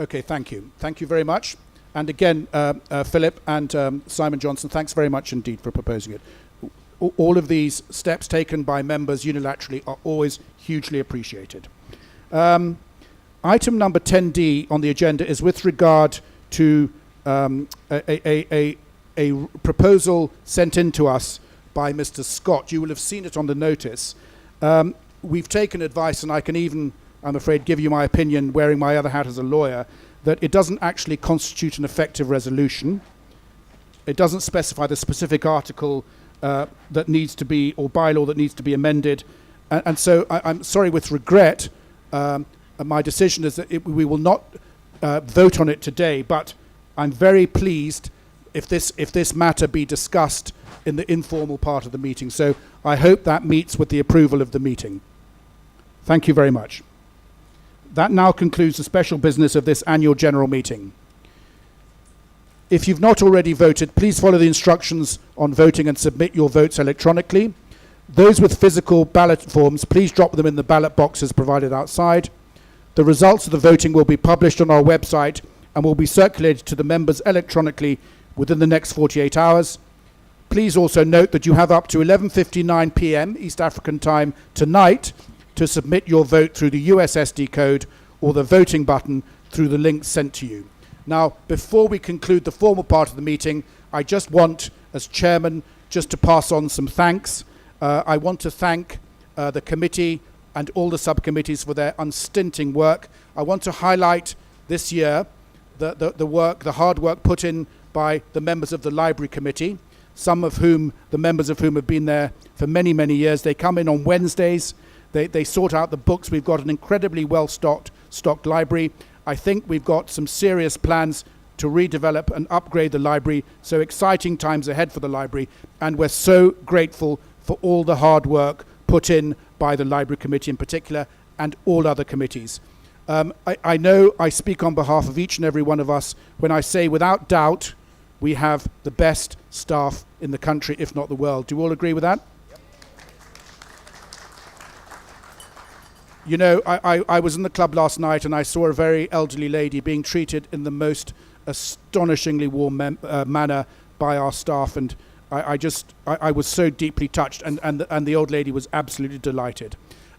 S1: Okay, thank you. Thank you very much. And again, Philip and Simon Johnson, thanks very much indeed for proposing it. All of these steps taken by members unilaterally are always hugely appreciated. Item number 10D on the agenda is with regard to a proposal sent in to us by Mr. Scott. You will have seen it on the notice. We've taken advice, and I can even, I'm afraid, give you my opinion, wearing my other hat as a lawyer, that it doesn't actually constitute an effective resolution. It doesn't specify the specific article that needs to be, or bylaw that needs to be amended. And so I'm sorry, with regret, my decision is that we will not vote on it today, but I'm very pleased if this matter be discussed in the informal part of the meeting. So I hope that meets with the approval of the meeting. Thank you very much. That now concludes the special business of this annual general meeting. If you've not already voted, please follow the instructions on voting and submit your votes electronically. Those with physical ballot forms, please drop them in the ballot boxes provided outside. The results of the voting will be published on our website and will be circulated to the members electronically within the next 48 hours. Please also note that you have up to 11:59 p.m. East African time tonight to submit your vote through the USSD code or the voting button through the link sent to you. Now, before we conclude the formal part of the meeting, I just want, as chairman, just to pass on some thanks. I want to thank the committee and all the subcommittees for their unstinting work. I want to highlight this year the hard work put in by the members of the Library Committee, the members of whom have been there for many, many years. They come in on Wednesdays. They sort out the books. We've got an incredibly well-stocked library. I think we've got some serious plans to redevelop and upgrade the library. So exciting times ahead for the library. And we're so grateful for all the hard work put in by the Library Committee in particular and all other committees. I know I speak on behalf of each and every one of us when I say without doubt we have the best staff in the country, if not the world. Do you all agree with that? You know, I was in the club last night and I saw a very elderly lady being treated in the most astonishingly warm manner by our staff, and I was so deeply touched, and the old lady was absolutely delighted.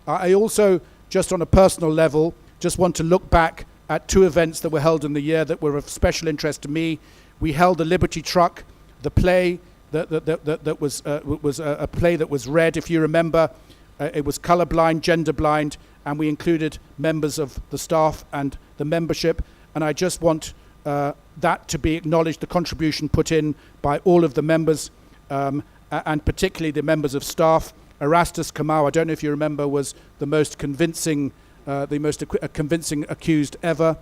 S1: I also, just on a personal level, just want to look back at two events that were held in the year that were of special interest to me. We held the Liberty Truck, the play that was a play that was read, if you remember. It was colourblind, gender blind, and we included members of the staff and the membership. And I just want that to be acknowledged, the contribution put in by all of the members, and particularly the members of staff. Erastus Kamau, I don't know if you remember, was the most convincing accused ever.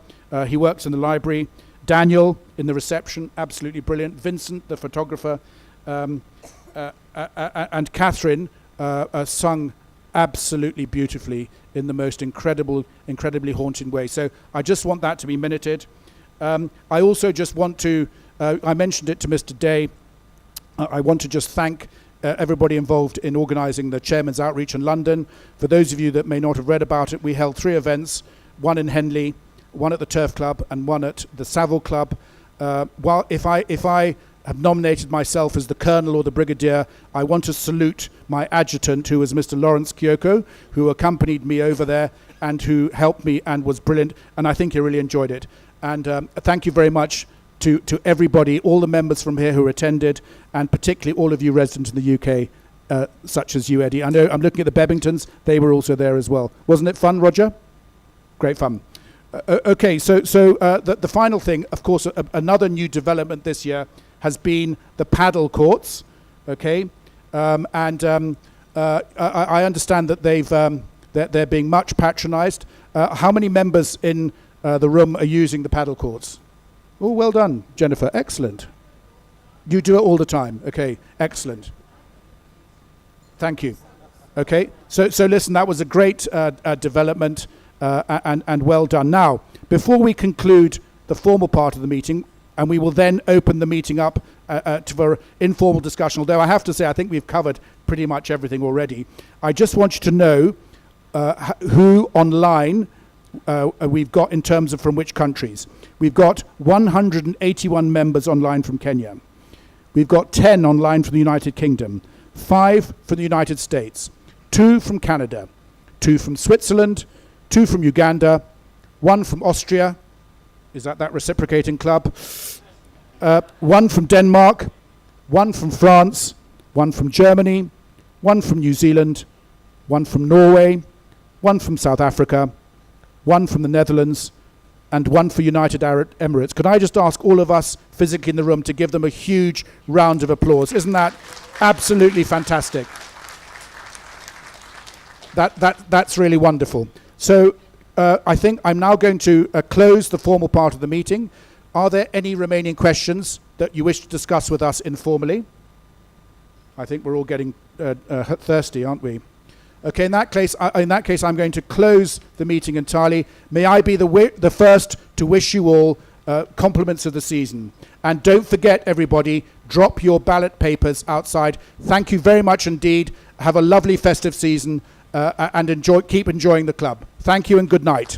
S1: He works in the library. Daniel in the reception, absolutely brilliant. Vincent, the photographer, and Catherine sung absolutely beautifully in the most incredibly haunting way. So I just want that to be minuted. I also just want to, I mentioned it to Mr. Day, I want to just thank everybody involved in organising the Chairman's Outreach in London. For those of you that may not have read about it, we held 3 events, one in Henley, one at the Turf Club, and one at the Savile Club. While if I have nominated myself as the Colonel or the Brigadier, I want to salute my adjutant, who was Mr. Lawrence Kyoko, who accompanied me over there and who helped me and was brilliant, and I think he really enjoyed it. And thank you very much to everybody, all the members from here who attended, and particularly all of you residents in the UK, such as you, Eddie. I know I'm looking at the Bebbingtons, they were also there as well. Wasn't it fun, Roger? Great fun. Okay, so the final thing, of course, another new development this year has been the paddle courts, okay? I understand that they're being much patronised. How many members in the room are using the paddle courts? Oh, well done, Jennifer, excellent. You do it all the time, okay, excellent. Thank you. Okay, so listen, that was a great development and well done. Now, before we conclude the formal part of the meeting, and we will then open the meeting up for informal discussion, although I have to say I think we've covered pretty much everything already. I just want you to know who online we've got in terms of from which countries. We've got 181 members online from Kenya. We've got 10 online from the United Kingdom, 5 from the United States, 2 from Canada, 2 from Switzerland, 2 from Uganda, 1 from Austria. Is that reciprocating club? 1 from Denmark, 1 from France, 1 from Germany, 1 from New Zealand, 1 from Norway, 1 from South Africa, 1 from the Netherlands, and 1 for United Arab Emirates. Could I just ask all of us physically in the room to give them a huge round of applause? Isn't that absolutely fantastic? That's really wonderful. So I think I'm now going to close the formal part of the meeting. Are there any remaining questions that you wish to discuss with us informally? I think we're all getting thirsty, aren't we? Okay, in that case, I'm going to close the meeting entirely. May I be the first to wish you all compliments of the season. And don't forget, everybody, drop your ballot papers outside. Thank you very much indeed. Have a lovely festive season and keep enjoying the club. Thank you and good night.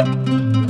S1: you.